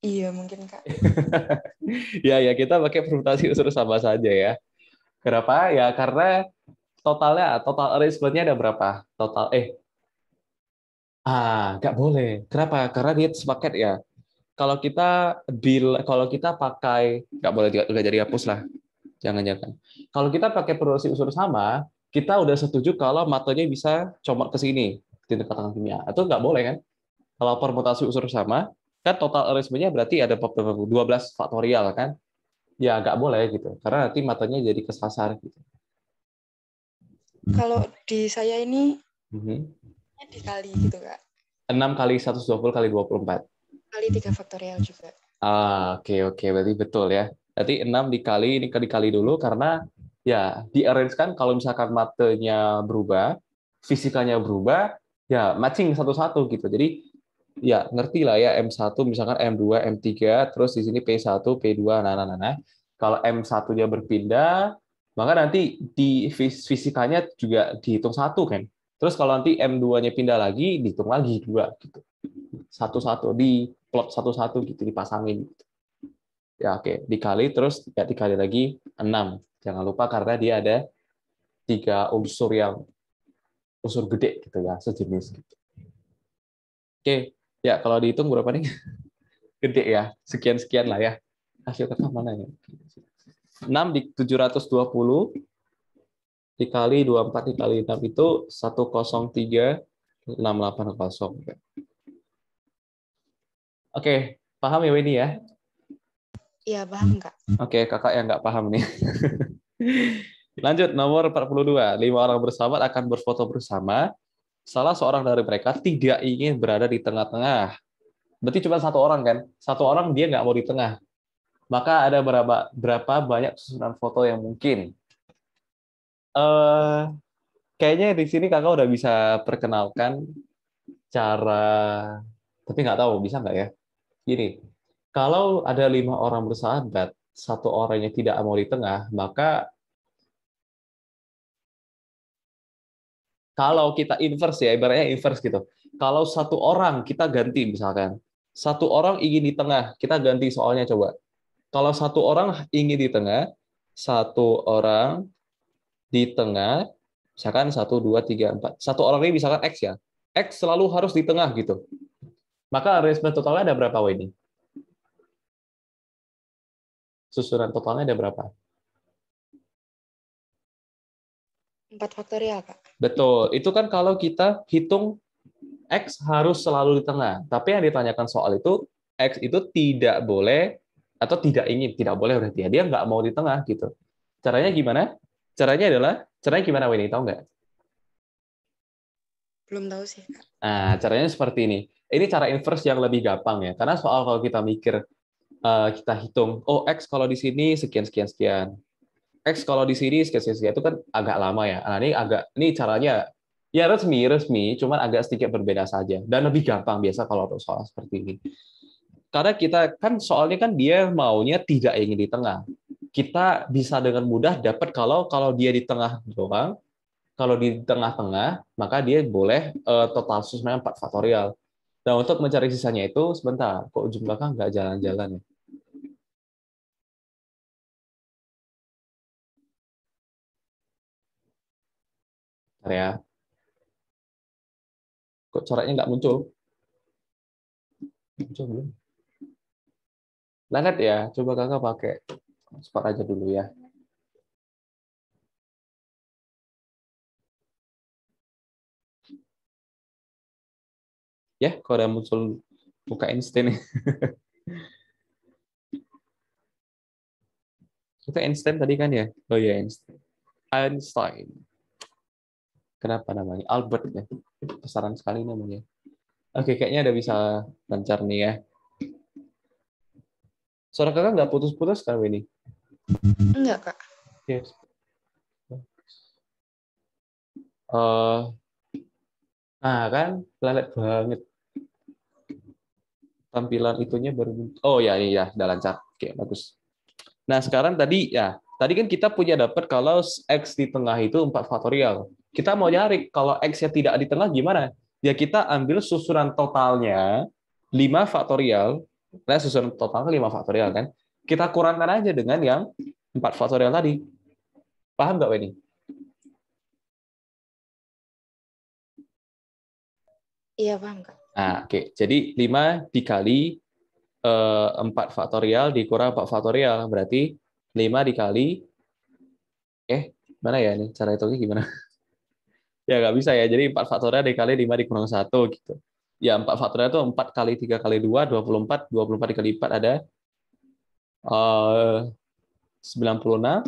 Iya mungkin Kak. Ya, ya kita pakai permutasi unsur sama saja ya. Kenapa? Ya karena total arrangement-nya ada berapa? Nggak boleh. Kenapa? Karena dia sepaket ya. Kalau kita pakai, nggak boleh, nggak jadi hapus lah. Jangan-jangan. Kalau kita pakai permutasi unsur sama, kita udah setuju kalau matanya bisa comot ke sini di tengah kimia. Itu nggak boleh kan? Kalau permutasi unsur sama, kan total arrangement-nya berarti ada 12 faktorial kan? Ya nggak boleh gitu. Karena nanti matanya jadi kesasar gitu. Kalau di saya ini Mhm. dikali gitu Kak. 6 kali 120 kali 24. Kali 3 faktorial juga. Oke, oke, berarti betul ya. Berarti 6 dikali, ini dikali dulu, karena ya di-arrange kan kalau misalkan matenya berubah, fisikanya berubah, ya matching satu-satu gitu. Jadi ya ngerti lah ya M1 misalkan M2, M3, terus di sini P1, P2, nah. Kalau M1-nya berpindah, maka nanti di fisikanya juga dihitung satu kan. Terus kalau nanti M2-nya pindah lagi, dihitung lagi dua gitu. Satu-satu di plot satu-satu gitu dipasangin. Ya oke, dikali terus ya dikali lagi 6. Jangan lupa karena dia ada 3 yang unsur gede gitu ya, sejenis gitu. Oke, ya kalau dihitung berapa nih? Gede ya, sekian-sekian lah ya. Hasil kata mana ya? 6 di 720 dikali 24 dikali 6 itu 103.680. Oke, paham ya ini ya? Iya, paham Kak. Oke, kakak yang nggak paham nih. Lanjut, nomor 42. 5 orang bersahabat akan berfoto bersama. Salah seorang dari mereka tidak ingin berada di tengah-tengah. Berarti cuma satu orang kan? Satu orang dia nggak mau di tengah. Maka ada berapa banyak susunan foto yang mungkin? Eh, Kayaknya di sini kakak udah bisa perkenalkan cara, tapi nggak tahu bisa nggak ya? Gini, kalau ada 5 orang bersahabat, satu orangnya tidak mau di tengah, maka kalau kita inverse ya, ibaratnya inverse gitu. Kalau satu orang kita ganti misalkan, satu orang ingin di tengah, kita ganti soalnya coba. Kalau satu orang ingin di tengah, satu orang di tengah, misalkan 1, 2, 3, 4. Satu orang ini misalkan X ya. X selalu harus di tengah gitu. Maka arrangement totalnya ada berapa ini? Susunan totalnya ada berapa? 4 faktorial Kak. Betul. Itu kan kalau kita hitung X harus selalu di tengah. Tapi yang ditanyakan soal itu, X itu tidak boleh atau tidak ingin, tidak boleh berarti ya. Dia nggak mau di tengah gitu. Caranya gimana? Caranya gimana Winnie? Tahu nggak? Belum tahu sih Kak. Nah, caranya seperti ini. Ini cara inverse yang lebih gampang ya. Karena soal kalau kita mikir, kita hitung, oh X kalau di sini sekian, sekian, sekian. X kalau di sini sekian, sekian, sekian. Itu kan agak lama ya. Nah, ini caranya ya resmi, cuman agak sedikit berbeda saja. Dan lebih gampang biasa kalau untuk soal seperti ini. Karena kita kan soalnya kan dia maunya tidak ingin di tengah. Kita bisa dengan mudah dapat kalau dia di tengah doang, kalau di tengah-tengah, maka dia boleh total susnya 4 faktorial. Dan untuk mencari sisanya itu, sebentar, kok ujung belakang nggak jalan-jalan ya? Bentar ya. Kok coraknya nggak muncul? Muncul belum? Lihat ya, coba kakak pakai hotspot aja dulu ya. Ya, kalau udah muncul buka Einstein. Itu Einstein tadi kan ya? Oh iya, Einstein. Einstein. Kenapa namanya? Albert ya. Besaran sekali namanya. Oke, kayaknya udah bisa lancar nih ya. Suara kakak nggak putus-putus kan ini? Enggak, Kak. Yes. Eh, nah kan, lelet banget. Tampilan itunya baru. Oh ya, iya, udah lancar. Oke, bagus. Nah, sekarang tadi kan kita punya dapat kalau X di tengah itu 4 faktorial. Kita mau nyari kalau X-nya tidak di tengah gimana? Ya kita ambil susunan totalnya 5 faktorial. Nah, susunan totalnya 5 faktorial kan. Kita kurangkan aja dengan yang 4 faktorial tadi. Paham nggak, Weni? Iya, paham, Kak. Nah, oke. Jadi 5 dikali 4 faktorial dikurang 4 faktorial. Berarti 5 dikali, mana ya ini? Cara hitungnya gimana? Ya nggak bisa ya. Jadi 4 faktorial dikali 5 dikurang 1 gitu. Ya 4 faktorial itu 4 kali 3 kali 2, 24. 24 dikali 4 ada 96.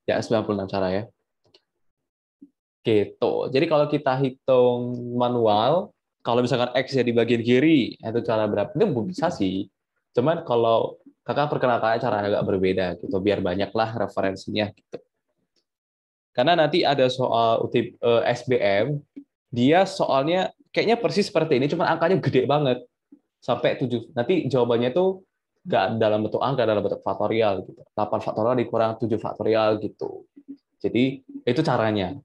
Ya 96 cara ya. Gitu. Jadi kalau kita hitung manual, kalau misalkan X ya di bagian kiri, itu cara berapa? Itu bisa sih. Cuman kalau kakak perkenalkan cara agak berbeda gitu, biar banyaklah referensinya gitu. Karena nanti ada soal SBM, dia soalnya kayaknya persis seperti ini, cuma angkanya gede banget sampai 7. Nanti jawabannya tuh nggak dalam bentuk angka, dalam bentuk faktorial gitu. 8 faktorial dikurang 7 faktorial gitu. Jadi itu caranya.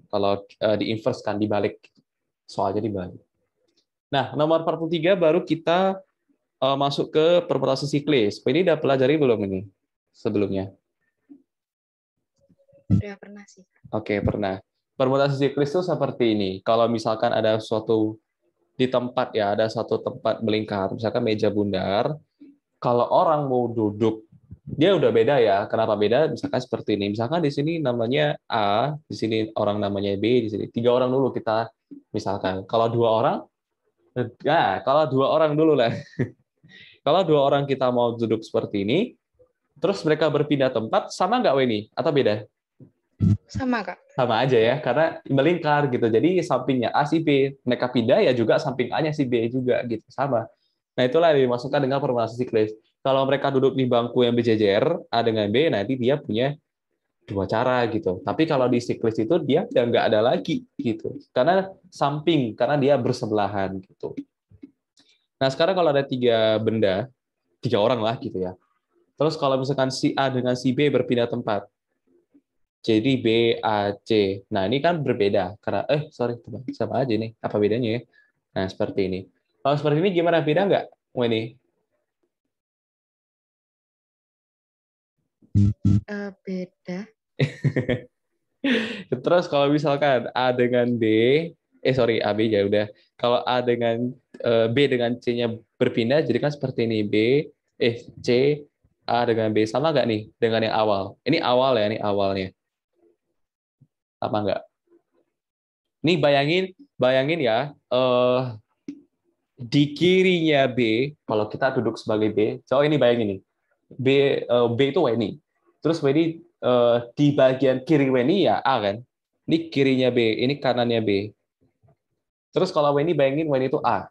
Kalau di-inverse kan dibalik, soalnya dibalik. Nah, nomor 43 baru kita masuk ke permutasi siklis. Ini udah pelajari belum ini sebelumnya? Udah pernah sih. Oke, pernah. Permutasi siklis itu seperti ini. Kalau misalkan ada suatu di tempat ya, ada satu tempat melingkar, misalkan meja bundar, kalau orang mau duduk, dia udah beda ya. Kenapa beda? Misalkan seperti ini. Misalkan di sini namanya A, di sini orang namanya B, di sini 3 orang dulu kita misalkan. Kalau 2 orang, kalau 2 orang dulu lah. Kalau 2 orang kita mau duduk seperti ini, terus mereka berpindah tempat, sama nggak Weni? Atau beda? Sama, Kak. Sama aja ya, karena melingkar gitu. Jadi sampingnya A si B, mereka pindah ya juga samping A-nya si B juga gitu, sama. Nah, itulah yang dimasukkan dengan formulasi siklis. Kalau mereka duduk di bangku yang berjejer A dengan B, nanti dia punya 2 cara gitu. Tapi kalau di siklis itu dia udah nggak ada lagi gitu. Karena samping, karena dia bersebelahan gitu. Nah, sekarang kalau ada 3 benda, 3 orang lah gitu ya. Terus kalau misalkan si A dengan si B berpindah tempat, jadi B, A, C. Nah, ini kan berbeda. Karena, sorry, sama aja nih. Apa bedanya ya? Nah, seperti ini. Kalau seperti ini gimana? Beda nggak? Wah, ini. Beda. Terus kalau misalkan A dengan B, sorry, A, B ya udah. Kalau A dengan B dengan C-nya berpindah, jadi kan seperti ini. C, A dengan B. Sama nggak nih dengan yang awal? Ini awal ya, ini awalnya. Apa nggak? Ini bayangin ya, di kirinya B, kalau kita duduk sebagai B, ini bayangin nih, B itu Weni. Terus Weni di bagian kiri Weni ya A kan? Ini kirinya B, ini kanannya B. Terus kalau Weni bayangin Weni itu A.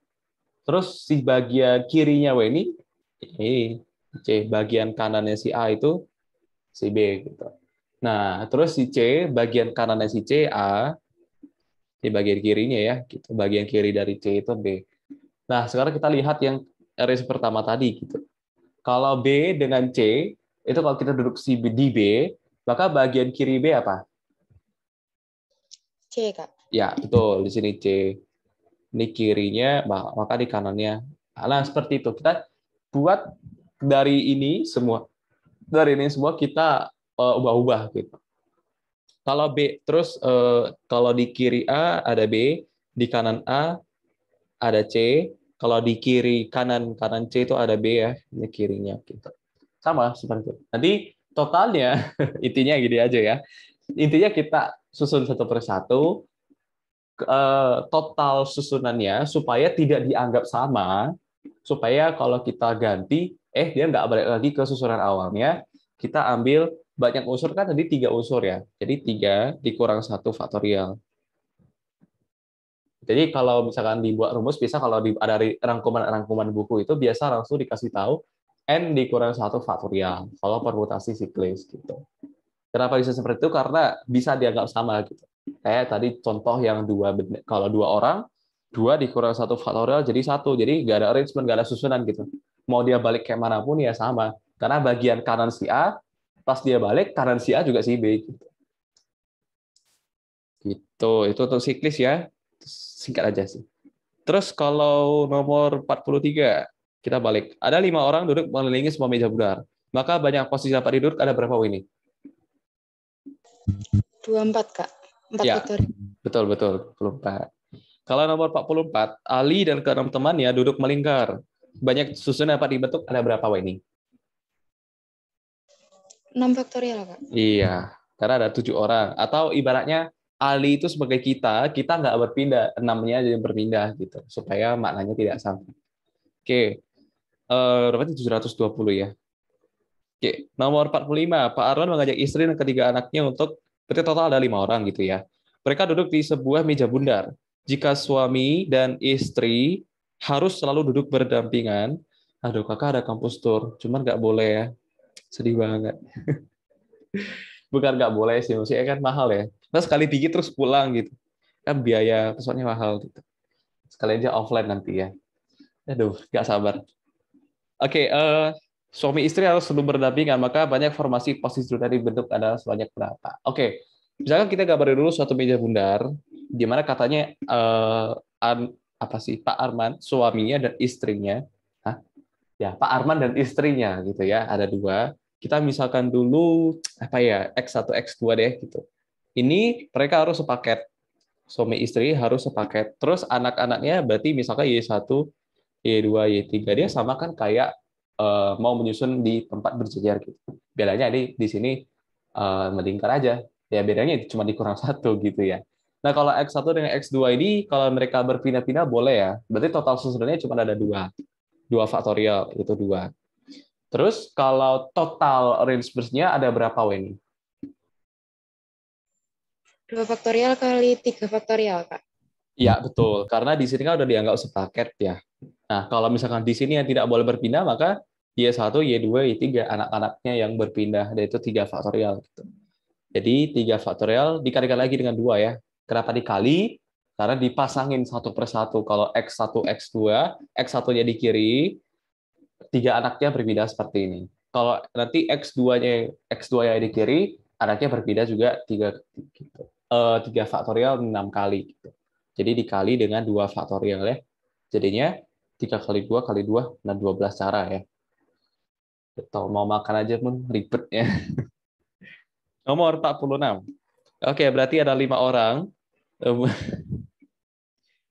Terus si bagian kirinya Weni, ini C, bagian kanannya si A itu si B gitu. Nah, terus si C, bagian kanannya si C A, di bagian kirinya ya, gitu. Bagian kiri dari C itu B. Nah, sekarang kita lihat yang RS pertama tadi gitu. Kalau B dengan C, itu kalau kita duduk di B, maka bagian kiri B apa? C, Kak. Ya, betul. Di sini C. Ini kirinya, maka di kanannya. Nah, seperti itu. Kita buat dari ini semua kita ubah-ubah gitu. Kalau B, terus kalau di kiri A ada B, di kanan A ada C, kalau di kiri kanan kanan C itu ada B ya, ini kirinya gitu. Sama seperti itu. Nanti totalnya intinya gini aja ya. Intinya kita susun satu persatu, total susunannya supaya tidak dianggap sama, supaya kalau kita ganti, dia nggak balik lagi ke susunan awalnya, kita ambil banyak unsur kan tadi 3 unsur ya, jadi 3 dikurang 1 faktorial. Jadi kalau misalkan dibuat rumus, bisa kalau ada rangkuman buku itu biasa langsung dikasih tahu n dikurang 1 faktorial kalau permutasi siklis gitu. Kenapa bisa seperti itu? Karena bisa dianggap sama gitu. Kayak tadi contoh yang kalau 2 orang, 2 dikurang 1 faktorial jadi 1. Jadi nggak ada arrangement, nggak ada susunan gitu. Mau dia balik kayak manapun ya sama. Karena bagian kanan si A, pas dia balik, kanan si A juga si B. Gitu. Itu untuk siklis ya. Singkat aja sih. Terus kalau nomor 43, kita balik. Ada 5 orang duduk mengelilingi semua meja bundar. Maka banyak posisi dapat duduk, ada berapa ini? 24, Kak. 4 Ya, faktorial. betul. 24. Kalau nomor 44, Ali dan keenam temannya duduk melingkar. Banyak susunan dapat dibentuk, ada berapa ini? 6 faktorial, Kak. Iya, karena ada 7 orang. Atau ibaratnya Ali itu sebagai kita nggak berpindah, enamnya jadi berpindah gitu, supaya maknanya tidak sama. Oke, berarti 720 ya. Oke, nomor 45, Pak Arwan mengajak istri dan ketiga anaknya untuk, berarti total ada 5 orang gitu ya. Mereka duduk di sebuah meja bundar. Jika suami dan istri harus selalu duduk berdampingan, aduh kakak ada kampus tour, cuman nggak boleh ya, sedih banget. Bukan nggak boleh sih, maksudnya kan mahal ya. Terus sekali pergi terus pulang gitu, kan biaya pesawatnya mahal gitu. Sekali aja offline nanti ya. Aduh, nggak sabar. Oke, suami istri harus selalu berdampingan, maka banyak formasi posisi duduk tadi bentuk adalah sebanyak berapa. Oke, misalkan kita gambarin dulu suatu meja bundar, di mana katanya apa sih Pak Arman, suaminya dan istrinya, Hah? Ya Pak Arman dan istrinya gitu ya, ada 2. Kita misalkan dulu apa ya X1 X2 deh gitu. Ini mereka harus sepaket, suami istri harus sepaket. Terus anak-anaknya berarti misalkan Y1 Y2, Y3, dia sama kan kayak mau menyusun di tempat berjejer gitu. Bedanya di sini melingkar aja. Ya bedanya cuma dikurang 1 gitu ya. Nah kalau X1 dengan X2 ini kalau mereka berpindah-pindah boleh ya. Berarti total susunannya cuma ada 2. 2 faktorial itu 2. Terus kalau total range burst-nya ada berapa Weni? 2 faktorial kali 3 faktorial, Kak. Iya betul. Karena di sini kan udah dianggap sepaket ya. Nah, kalau misalkan di sini yang tidak boleh berpindah, maka Y1, Y2, Y3, anak-anaknya yang berpindah, yaitu 3 faktorial. Gitu. Jadi 3 faktorial dikalikan lagi dengan 2 ya. Kenapa dikali? Karena dipasangin satu per satu. Kalau X1, X2, X1-nya di kiri, 3 anaknya berpindah seperti ini. Kalau nanti X2-nya di kiri, anaknya berpindah juga 3, gitu. 3 faktorial 6 kali. Gitu. Jadi dikali dengan 2 faktorial ya. Jadinya 3 kali 2 kali 2, nah 12 cara ya. Betul, mau makan aja pun ribet ya. Nomor 46. Oke, berarti ada 5 orang.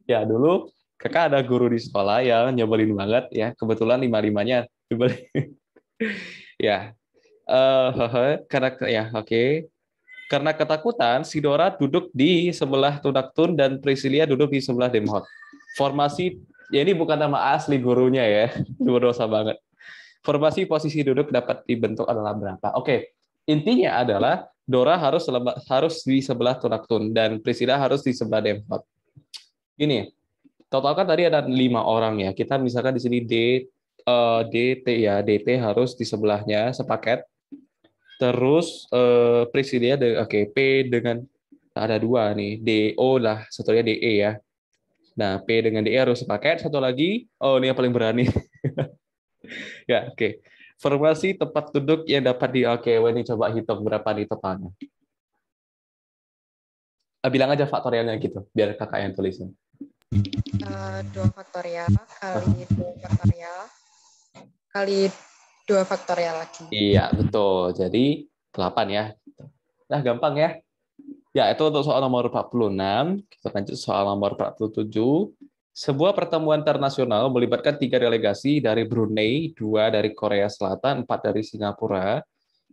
Ya, dulu kakak ada guru di sekolah yang nyebelin banget ya. Kebetulan 5-5-nya nyebelin. Ya, karena ya oke. Karena ketakutan, si Dora duduk di sebelah Tundaktun dan Priscilia duduk di sebelah Demhot. Formasi, ya ini bukan nama asli gurunya ya. Berdosa banget. Formasi posisi duduk dapat dibentuk adalah berapa? Oke, intinya adalah Dora harus di sebelah Tunaktun dan Priscilla harus di sebelah Demhot. Gini, total kan tadi ada 5 orang ya. Kita misalkan di sini DT ya, DT harus di sebelahnya sepaket. Terus Priscilla, oke, P dengan ada 2 nih, DO lah, satunya DE ya. Nah, P dengan DE harus sepaket. Satu lagi, oh ini yang paling berani. Ya, oke. Formasi tempat duduk yang dapat oke, ini coba hitung berapa nih totalnya. Bilang aja faktorialnya gitu, biar kakak yang tulisin. 2 faktorial kali 2 faktorial kali 2 faktorial lagi. Iya, betul. Jadi 8 ya. Nah, gampang ya. Ya, itu untuk soal nomor 46. Kita lanjut soal nomor 47. Sebuah pertemuan internasional melibatkan 3 delegasi dari Brunei, 2 dari Korea Selatan, 4 dari Singapura.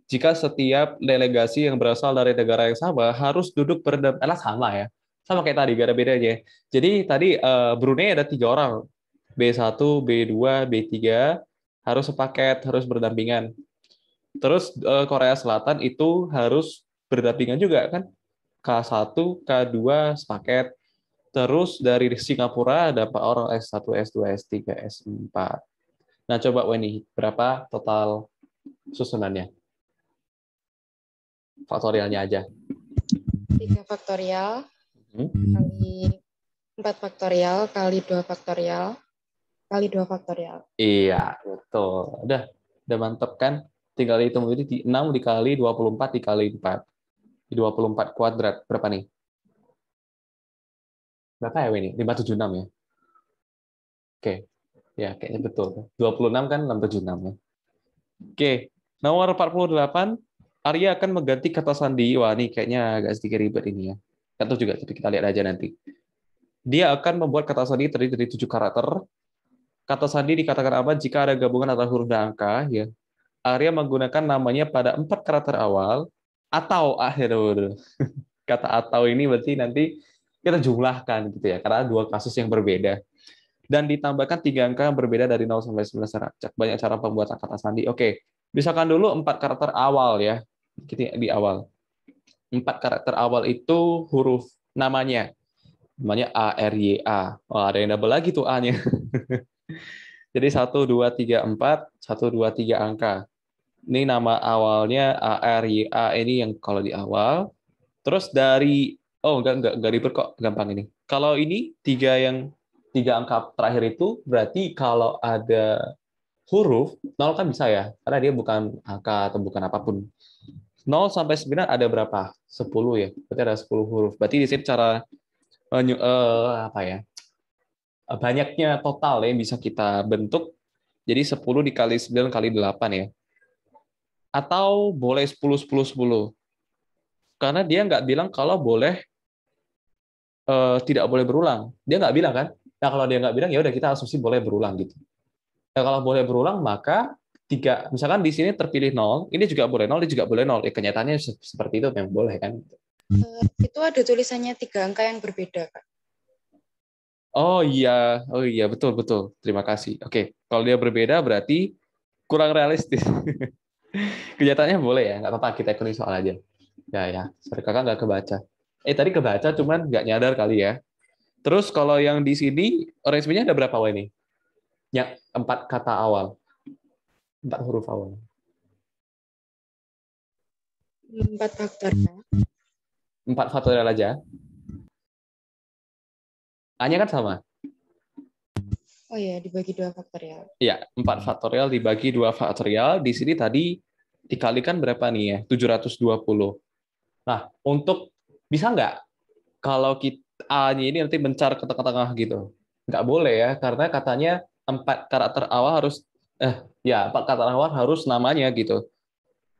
Jika setiap delegasi yang berasal dari negara yang sama harus duduk berdampingan, sama ya. Sama kayak tadi, gak ada bedanya. Jadi tadi Brunei ada 3 orang. B1, B2, B3 harus sepaket, harus berdampingan. Terus Korea Selatan itu harus berdampingan juga kan? K1, K2 sepaket. Terus dari Singapura ada Pak orang S1, S2, S3, S4. Nah, coba Weni, berapa total susunannya? Faktorialnya aja. 3 faktorial Hmm? kali 4 faktorial kali 2 faktorial kali 2 faktorial. Iya, betul. Udah mantep kan? Tinggal hitung itu 6 dikali 24 dikali 4. 24 kuadrat. Berapa nih? Berapa ya Weni? 576 ya? Oke. Ya, kayaknya betul. 26 kan 676 ya. Oke. Nomor 48. Arya akan mengganti kata sandi. Wah, ini kayaknya agak sedikit ribet ini ya. Atau juga, tapi kita lihat aja nanti. Dia akan membuat kata sandi terdiri dari 7 karakter. Kata sandi dikatakan aman jika ada gabungan antara huruf dan angka. Ya. Arya menggunakan namanya pada 4 karakter awal atau akhir. Kata atau ini berarti nanti kita jumlahkan gitu ya, karena dua kasus yang berbeda. Dan ditambahkan 3 angka yang berbeda dari 0 sampai 19 secara acak. Banyak cara pembuatan kata sandi. Oke, misalkan dulu 4 karakter awal ya. Kita di awal. 4 karakter awal itu huruf namanya. Namanya A, R, Y, A. Oh, ada yang double lagi tuh A-nya. Jadi 1, 2, 3, 4, 1, 2, 3 angka. Ini nama awalnya A, R, Y, A ini yang kalau di awal. Terus dari enggak ribet kok, gampang ini. Kalau ini tiga angka terakhir itu berarti kalau ada huruf nol kan bisa ya, karena dia bukan angka atau bukan apapun. 0 sampai 9 ada berapa? 10 ya. Berarti ada 10 huruf. Berarti di sini cara apa ya? Banyaknya total yang bisa kita bentuk jadi 10 dikali 9 kali 8 ya. Atau boleh 10 10 10. Karena dia nggak bilang kalau boleh tidak boleh berulang. Dia nggak bilang kan? Nah kalau dia nggak bilang ya udah kita asumsi boleh berulang gitu. Nah, kalau boleh berulang maka tiga, misalkan di sini terpilih nol, ini juga boleh nol, ini juga boleh nol. Ya, kenyataannya seperti itu memang boleh kan? Itu ada tulisannya 3 angka yang berbeda, Kak. Oh iya betul betul. Terima kasih. Oke, kalau dia berbeda berarti kurang realistis. Kenyataannya boleh ya, nggak apa-apa kita ikuti soal aja. Ya ya, sorry kakak nggak kebaca. Tadi kebaca cuman nggak nyadar kali ya. Terus kalau yang di sini arrangement-nya ada berapa ini? Yang 4 kata awal, 4 huruf awal. 4 faktorial. 4 faktorial aja. A-nya kan sama. Oh iya, dibagi 2 faktorial. Ya, 4 faktorial dibagi 2 faktorial. Di sini tadi dikalikan berapa nih ya? 720. Nah, untuk bisa nggak kalau kita A-nya ini nanti mencar ke tengah-tengah gitu? Nggak boleh ya, karena katanya 4 karakter awal harus ya 4 karakter awal harus namanya gitu.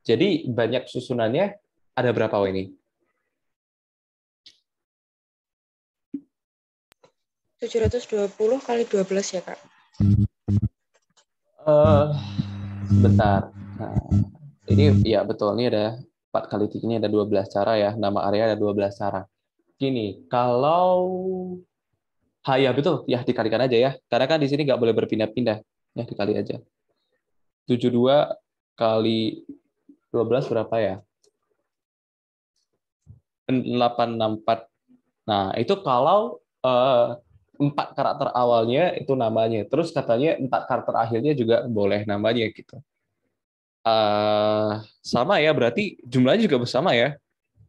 Jadi banyak susunannya ada berapa ini? 720 kali 12 ya, Kak? Eh, Bentar. Nah, ini ya betul, ini ada 4 kali 3 ini ada 12 cara ya. Nama area ada 12 cara. Gini, kalau ya betul, ya dikalikan aja ya. Karena kan di sini nggak boleh berpindah-pindah. Ya dikali aja. 72 kali 12 berapa ya? 864. Nah, itu kalau 4 karakter awalnya itu namanya. Terus katanya 4 karakter akhirnya juga boleh namanya gitu. Sama ya, berarti jumlahnya juga bersama ya.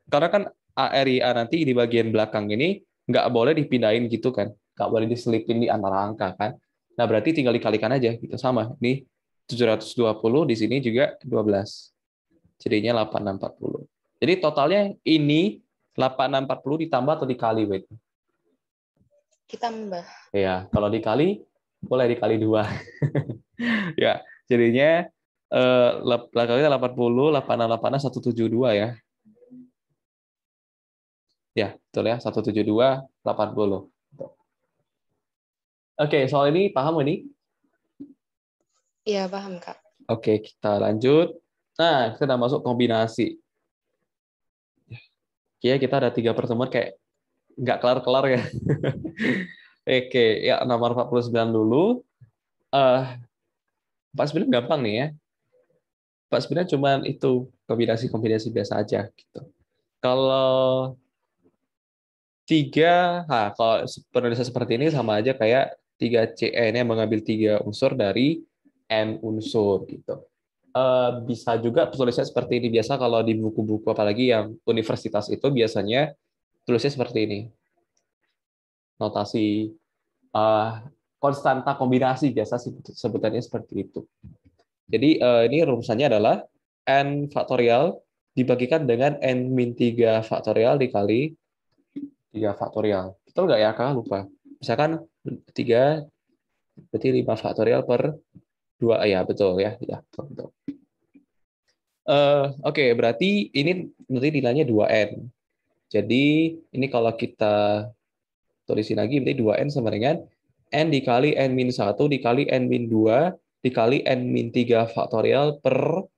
Karena kan ARIA nanti di bagian belakang ini nggak boleh dipindahin gitu kan. Nggak boleh diselipin di antara angka kan. Nah, berarti tinggal dikalikan aja gitu sama. Ini 720 di sini juga 12. Jadinya 8640. Jadi totalnya ini 8640 ditambah atau dikali, wait. Kita mbah. Ya, kalau dikali boleh dikali 2. Ya, jadinya belakangnya 80, 86, 86, 172 ya. Ya, betul ya. 172, 80. Oke, soal ini paham ini? Iya, paham, Kak. Oke, kita lanjut. Nah, kita udah masuk kombinasi. Kayaknya kita ada 3 pertemuan kayak nggak kelar-kelar ya. Oke, ya nomor 49 dulu. 49 gampang nih ya. 49 cuman itu kombinasi-kombinasi biasa aja gitu. Kalau kalau penulisan seperti ini sama aja kayak 3CN yang mengambil 3 unsur dari N unsur gitu. Bisa juga tulisnya seperti ini. Biasa kalau di buku-buku apalagi yang universitas itu biasanya tulisnya seperti ini. Notasi eh, konstanta kombinasi biasa sebutannya seperti itu. Jadi ini rumusannya adalah N faktorial dibagikan dengan N-3 faktorial dikali 3 faktorial. Betul nggak ya, Kak? Lupa. Misalkan 3 berarti 5 faktorial per 2. Ya, betul ya. Ya, betul. Betul. Oke, berarti ini nanti nilainya 2N. Jadi, ini kalau kita tulisin lagi, berarti 2N sama dengan N dikali N-1 dikali N-2 dikali N-3 faktorial per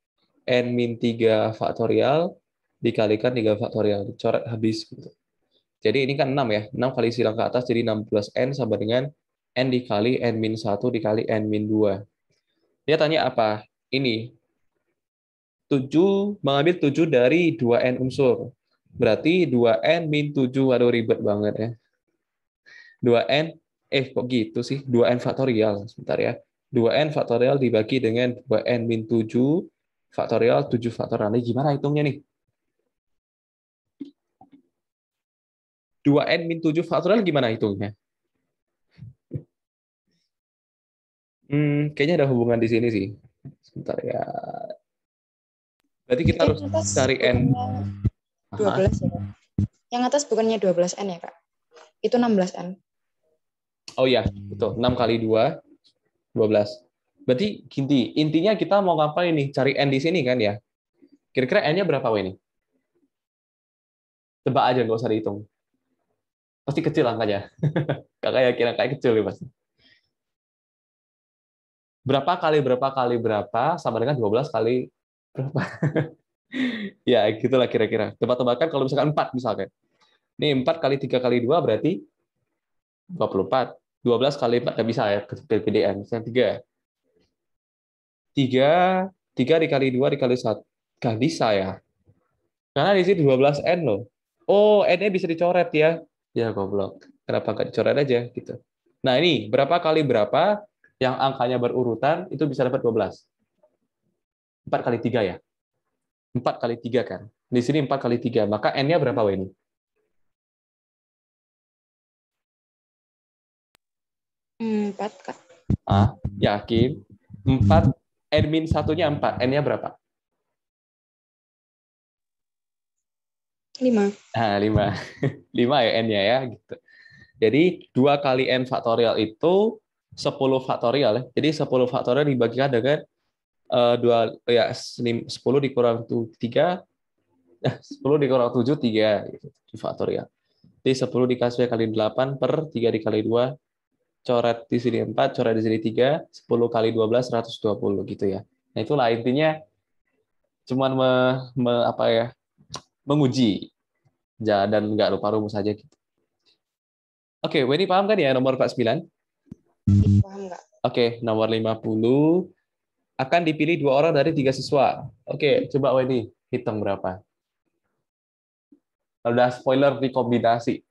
N-3 faktorial dikalikan 3 faktorial. Dicoret habis. Gitu. Jadi ini kan 6 ya. 6 kali silang ke atas jadi 16N sama dengan N dikali N-1 dikali N-2. Dia tanya apa? Ini 7 mengambil 7 dari 2N unsur. Berarti 2N min 7. Aduh ribet banget ya. 2N kok gitu sih? 2N faktorial. Sebentar ya. 2N faktorial dibagi dengan 2N min 7 faktorial 7 faktorial. Ini gimana hitungnya nih? 2N min 7 faktorial gimana hitungnya? Kayaknya ada hubungan di sini sih. Sebentar ya. Berarti kita Yang harus atas cari N. bukannya 12 ya, Kak? Yang atas bukannya 12N ya, Kak? Itu 16N. Oh iya, betul. 6 kali 2, 12. Berarti intinya kita mau ngapain nih? Cari N di sini kan ya? Kira-kira N-nya berapa W ini? Tebak aja, nggak usah dihitung. Pasti kecil angkanya. Kakak yakin angkanya kecil ya pasti. Berapa kali berapa sama dengan 12 kali berapa? Ya, gitulah kira-kira. Tebak-tebakan kalau misalkan 4 misalkan. Ini 4 kali 3 kali 2 berarti 24. 12 kali 4 nggak bisa ya, PPDN. Misalnya 3. 3, 3 dikali 2 dikali 1. Nggak bisa ya. Karena di sini 12N loh. Oh, N-nya bisa dicoret ya. Ya, goblok. Kenapa nggak dicoret aja gitu. Nah, ini berapa kali berapa yang angkanya berurutan itu bisa dapat 12. 4 kali 3 ya. 4 kali 3 kan. Di sini 4 kali 3. Maka N-nya berapa W ini? 4, Kak. Yakin? 4. N-1-nya 4. N-nya berapa? 5. 5. 5 ya N-nya ya. Gitu. Jadi 2 kali N faktorial itu 10 faktorial ya. Jadi 10 faktorial dibagikan dengan 10 dikurang 3, 10 dikurang 7, 3 gitu, di faktorial. Jadi 10 dikasih kali 8 per 3 dikali 2, coret di sini 4, coret di sini 3, 10 kali 12, 120 gitu ya. Nah itulah intinya cuman apa ya, menguji dan nggak lupa rumus saja gitu. Oke, Weni paham kan ya nomor 49? Paham nggak? Oke, nomor 50 akan dipilih 2 orang dari 3 siswa. Oke, coba Weni hitung berapa. Udah spoiler di kombinasi.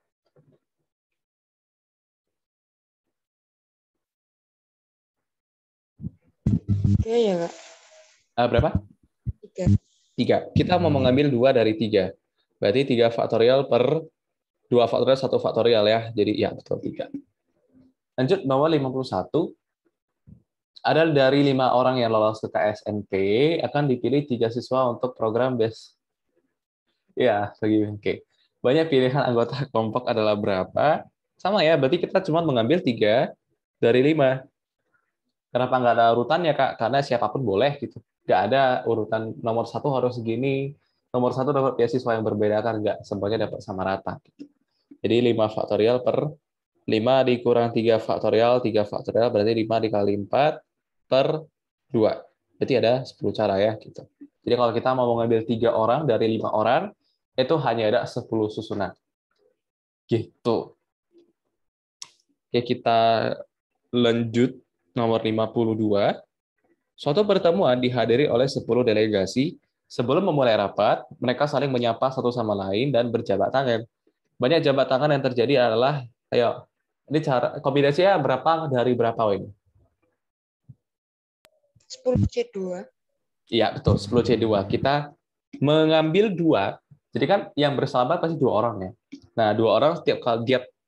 Iya ya, Kak. Berapa? 3. 3. Kita mau mengambil 2 dari 3. Berarti 3 faktorial per 2 faktorial 1 faktorial ya. Jadi ya betul 3. Lanjut nomor 51. Ada dari 5 orang yang lolos ke KSNP akan dipilih 3 siswa untuk program best. Ya, bagi oke. Banyak pilihan anggota kelompok adalah berapa? Sama ya, berarti kita cuma mengambil 3 dari 5. Kenapa nggak ada urutannya, Kak? Karena siapapun boleh gitu. Nggak ada urutan nomor 1 harus segini, nomor 1 dapat beasiswa yang berbeda kan enggak, semuanya dapat sama rata. Jadi 5 faktorial per 5 dikurang 3 faktorial berarti 5 dikali 4 per 2. Berarti ada 10 cara ya gitu. Jadi kalau kita mau mengambil 3 orang dari 5 orang, itu hanya ada 10 susunan. Gitu. Oke, kita lanjut nomor 52. Suatu pertemuan dihadiri oleh 10 delegasi. Sebelum memulai rapat, mereka saling menyapa satu sama lain dan berjabat tangan. Banyak jabat tangan yang terjadi adalah, ayo, ini cara kombinasinya berapa dari berapa ini? 10C2. Iya, betul, 10C2. Kita mengambil 2, jadi kan yang bersalaman pasti 2 orang ya. Nah, 2 orang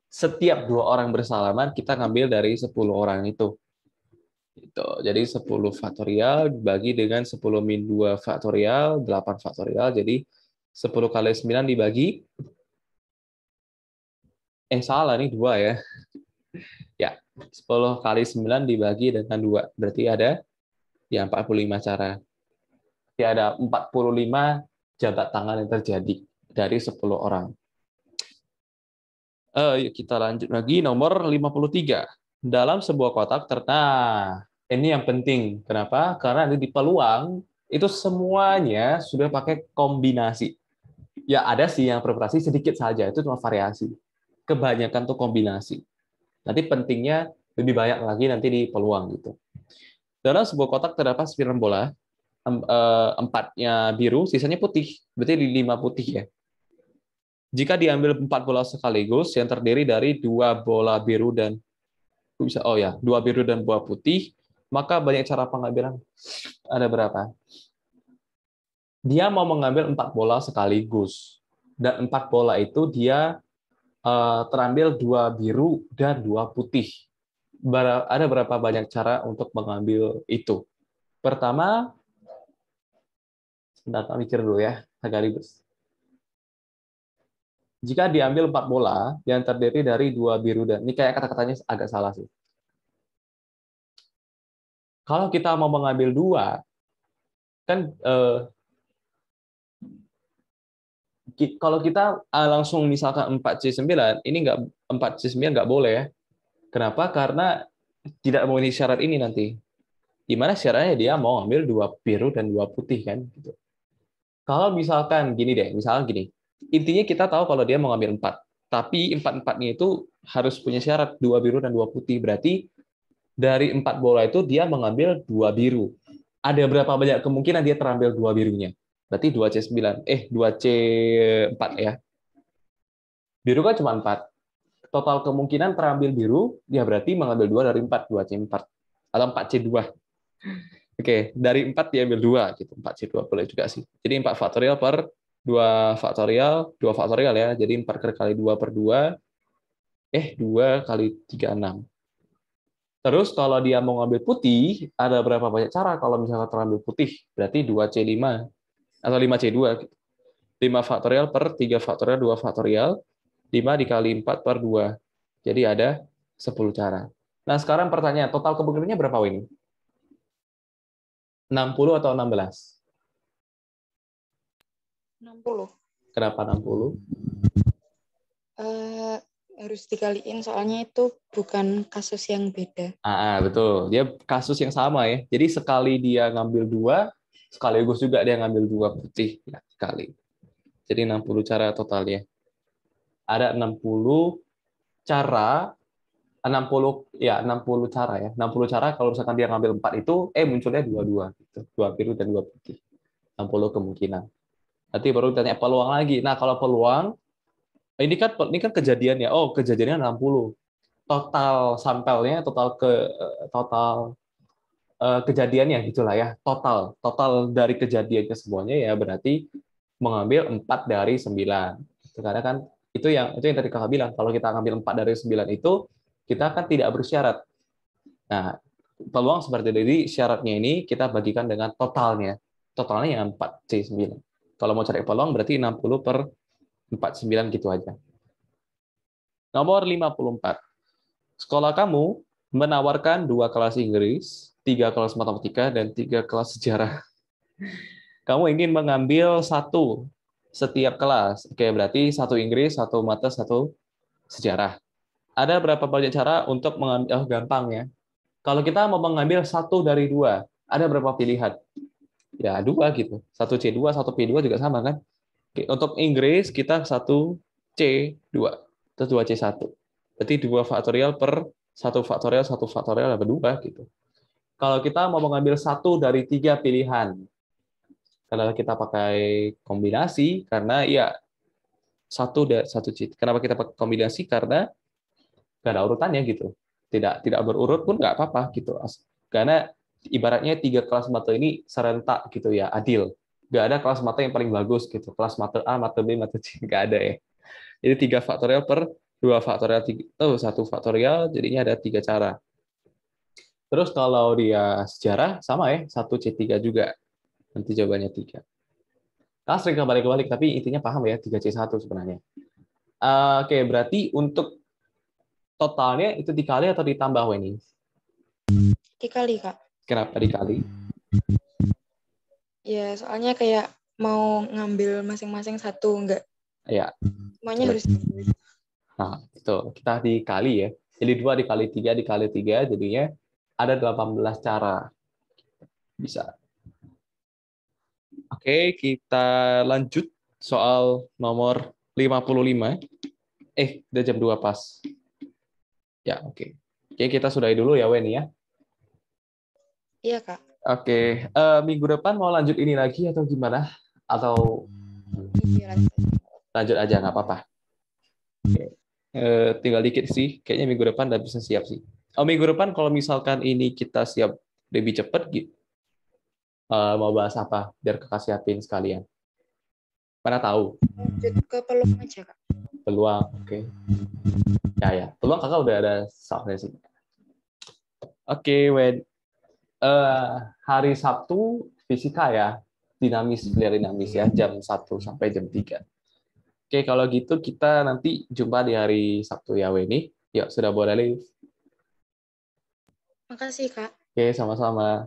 setiap 2 orang bersalaman, kita ngambil dari 10 orang itu. Gitu. Jadi 10 faktorial dibagi dengan 10 min 2 faktorial, 8 faktorial, jadi 10 kali 9 dibagi, salah nih 2 ya. Ya, 10 kali 9 dibagi dengan 2, berarti ada ya 45 cara. Ya, ada 45 jabat tangan yang terjadi dari 10 orang. Yuk kita lanjut lagi, nomor 53. Dalam sebuah kotak, ini yang penting. Kenapa? Karena di peluang, itu semuanya sudah pakai kombinasi. Ya, ada sih yang preferensi sedikit saja, itu cuma variasi. Kebanyakan tuh kombinasi. Nanti pentingnya lebih banyak lagi nanti di peluang gitu. Dalam sebuah kotak terdapat 9 bola, 4-nya biru, sisanya putih. Berarti di 5 putih ya. Jika diambil 4 bola sekaligus yang terdiri dari 2 bola biru dan 2 biru dan 2 putih, maka banyak cara pengambilan. Ada berapa? Dia mau mengambil 4 bola sekaligus. Dan 4 bola itu dia terambil 2 biru dan 2 putih. Ada berapa banyak cara untuk mengambil itu? Pertama, sebentar mikir dulu ya, agak ribet. Jika diambil 4 bola yang terdiri dari 2 biru dan, ini kayak kata-katanya agak salah sih. Kalau kita mau mengambil 2, kan kalau kita langsung misalkan 4C9, ini 4C9 nggak boleh ya. Kenapa? Karena tidak memenuhi syarat ini nanti. Gimana syaratnya dia mau ambil 2 biru dan 2 putih kan? Gitu. Kalau misalkan gini deh, misalkan gini, intinya kita tahu kalau dia mau ngambil 4, tapi 4-4-nya itu harus punya syarat 2 biru dan 2 putih. Berarti dari 4 bola itu dia mengambil 2 biru. Ada berapa banyak kemungkinan dia terambil 2 birunya? Berarti 2C9, 2C4 ya. Biru kan cuma 4. Total kemungkinan terambil biru, ya berarti mengambil 2 dari 4, 2C4. Atau 4C2. Oke, dari 4 diambil 2. Gitu. 4C2 boleh juga sih. Jadi 4 faktorial per 2 faktorial ya. Jadi 4 kali 2 per 2, 2 kali 3, 6. Terus kalau dia mau ngambil putih, ada berapa banyak cara kalau misalnya terambil putih? Berarti 2C5 atau 5C2. 5 faktorial per 3 faktorial, 2 faktorial, 5 dikali 4 per 2. Jadi ada 10 cara. Nah, sekarang pertanyaan, total kemungkinannya berapa ini? 60 atau 16? 60. Kenapa 60? Harus dikaliin soalnya itu bukan kasus yang beda. Betul. Dia kasus yang sama ya. Jadi sekali dia ngambil 2, sekaligus juga dia ngambil 2 putih ya, sekali. Jadi 60 cara totalnya. Ada 60 cara, 60 cara ya. 60 cara kalau misalkan dia ngambil 4 itu munculnya 2 gitu. 2 biru dan 2 putih. 60 kemungkinan. Nanti baru ditanya peluang lagi. Nah, kalau peluang ini kan kejadiannya. Kejadiannya 60. Total sampelnya, total kejadiannya gitulah ya. Total dari kejadiannya semuanya ya berarti mengambil 4 dari 9. Karena kan itu yang tadi Kakak bilang, kalau kita ngambil 4 dari 9 itu kita kan tidak bersyarat. Nah, peluang seperti jadi syaratnya ini kita bagikan dengan totalnya. Totalnya yang 4C9. Kalau mau cari peluang berarti 60 per 49 gitu aja. Nomor 54. Sekolah kamu menawarkan 2 kelas Inggris, 3 kelas matematika, dan 3 kelas sejarah. Kamu ingin mengambil 1 setiap kelas. Oke, berarti satu Inggris, satu mata, satu sejarah. Ada berapa banyak cara untuk mengambil, gampang ya. Kalau kita mau mengambil satu dari dua, ada berapa pilihan? Ya, dua gitu. Satu C2, satu P2 juga sama kan? Oke, untuk Inggris, kita satu C2, terus dua C1. Berarti 2 faktorial per satu faktorial, ada dua gitu. Kalau kita mau mengambil satu dari tiga pilihan, kalau kita pakai kombinasi, karena ya satu C. Kenapa kita pakai kombinasi? Karena nggak ada urutannya gitu. Tidak berurut pun nggak apa-apa gitu. Karena ibaratnya tiga kelas mata ini serentak gitu ya, adil. Nggak ada kelas mata yang paling bagus gitu. Kelas mata A, mata B, mata C nggak ada ya. Jadi 3 faktorial per 2 faktorial, satu faktorial, jadinya ada tiga cara. Terus kalau dia sejarah sama ya, satu C3 juga. Nanti jawabannya 3. Nah, sering kebalik-balik, tapi intinya paham ya, 3C1 sebenarnya. Oke, berarti untuk totalnya itu dikali atau ditambah, Weni? Dikali, Kak. Kenapa dikali? Ya, soalnya kayak mau ngambil masing-masing satu, enggak. Ya, Semuanya harus dikali. nah, itu kita dikali ya. Jadi 2 dikali 3 jadinya ada 18 cara. Bisa. Oke, kita lanjut soal nomor 55. Udah jam 2 pas. Ya, oke. Oke, kita sudahi dulu ya, Wen ya. Iya, Kak. Oke, minggu depan mau lanjut ini lagi atau gimana? Atau Iya, lanjut. lanjut aja, nggak apa-apa. Oke. Tinggal dikit sih, kayaknya minggu depan udah bisa siap sih. Oh, minggu depan kalau misalkan ini kita siap lebih cepat, gitu. Mau bahas apa? Biar kakak siapin sekalian. Mana tahu? Lanjut ke peluang aja, Kak. Peluang, oke. Ya. Peluang kakak udah ada soalnya sih. Oke, Wen. Hari Sabtu fisika ya, dinamis, kuliah dinamis ya, jam 1 sampai jam 3. Oke, kalau gitu kita nanti jumpa di hari Sabtu ya, Weni. Yuk, sudah boleh live. Makasih, Kak. Oke, sama-sama.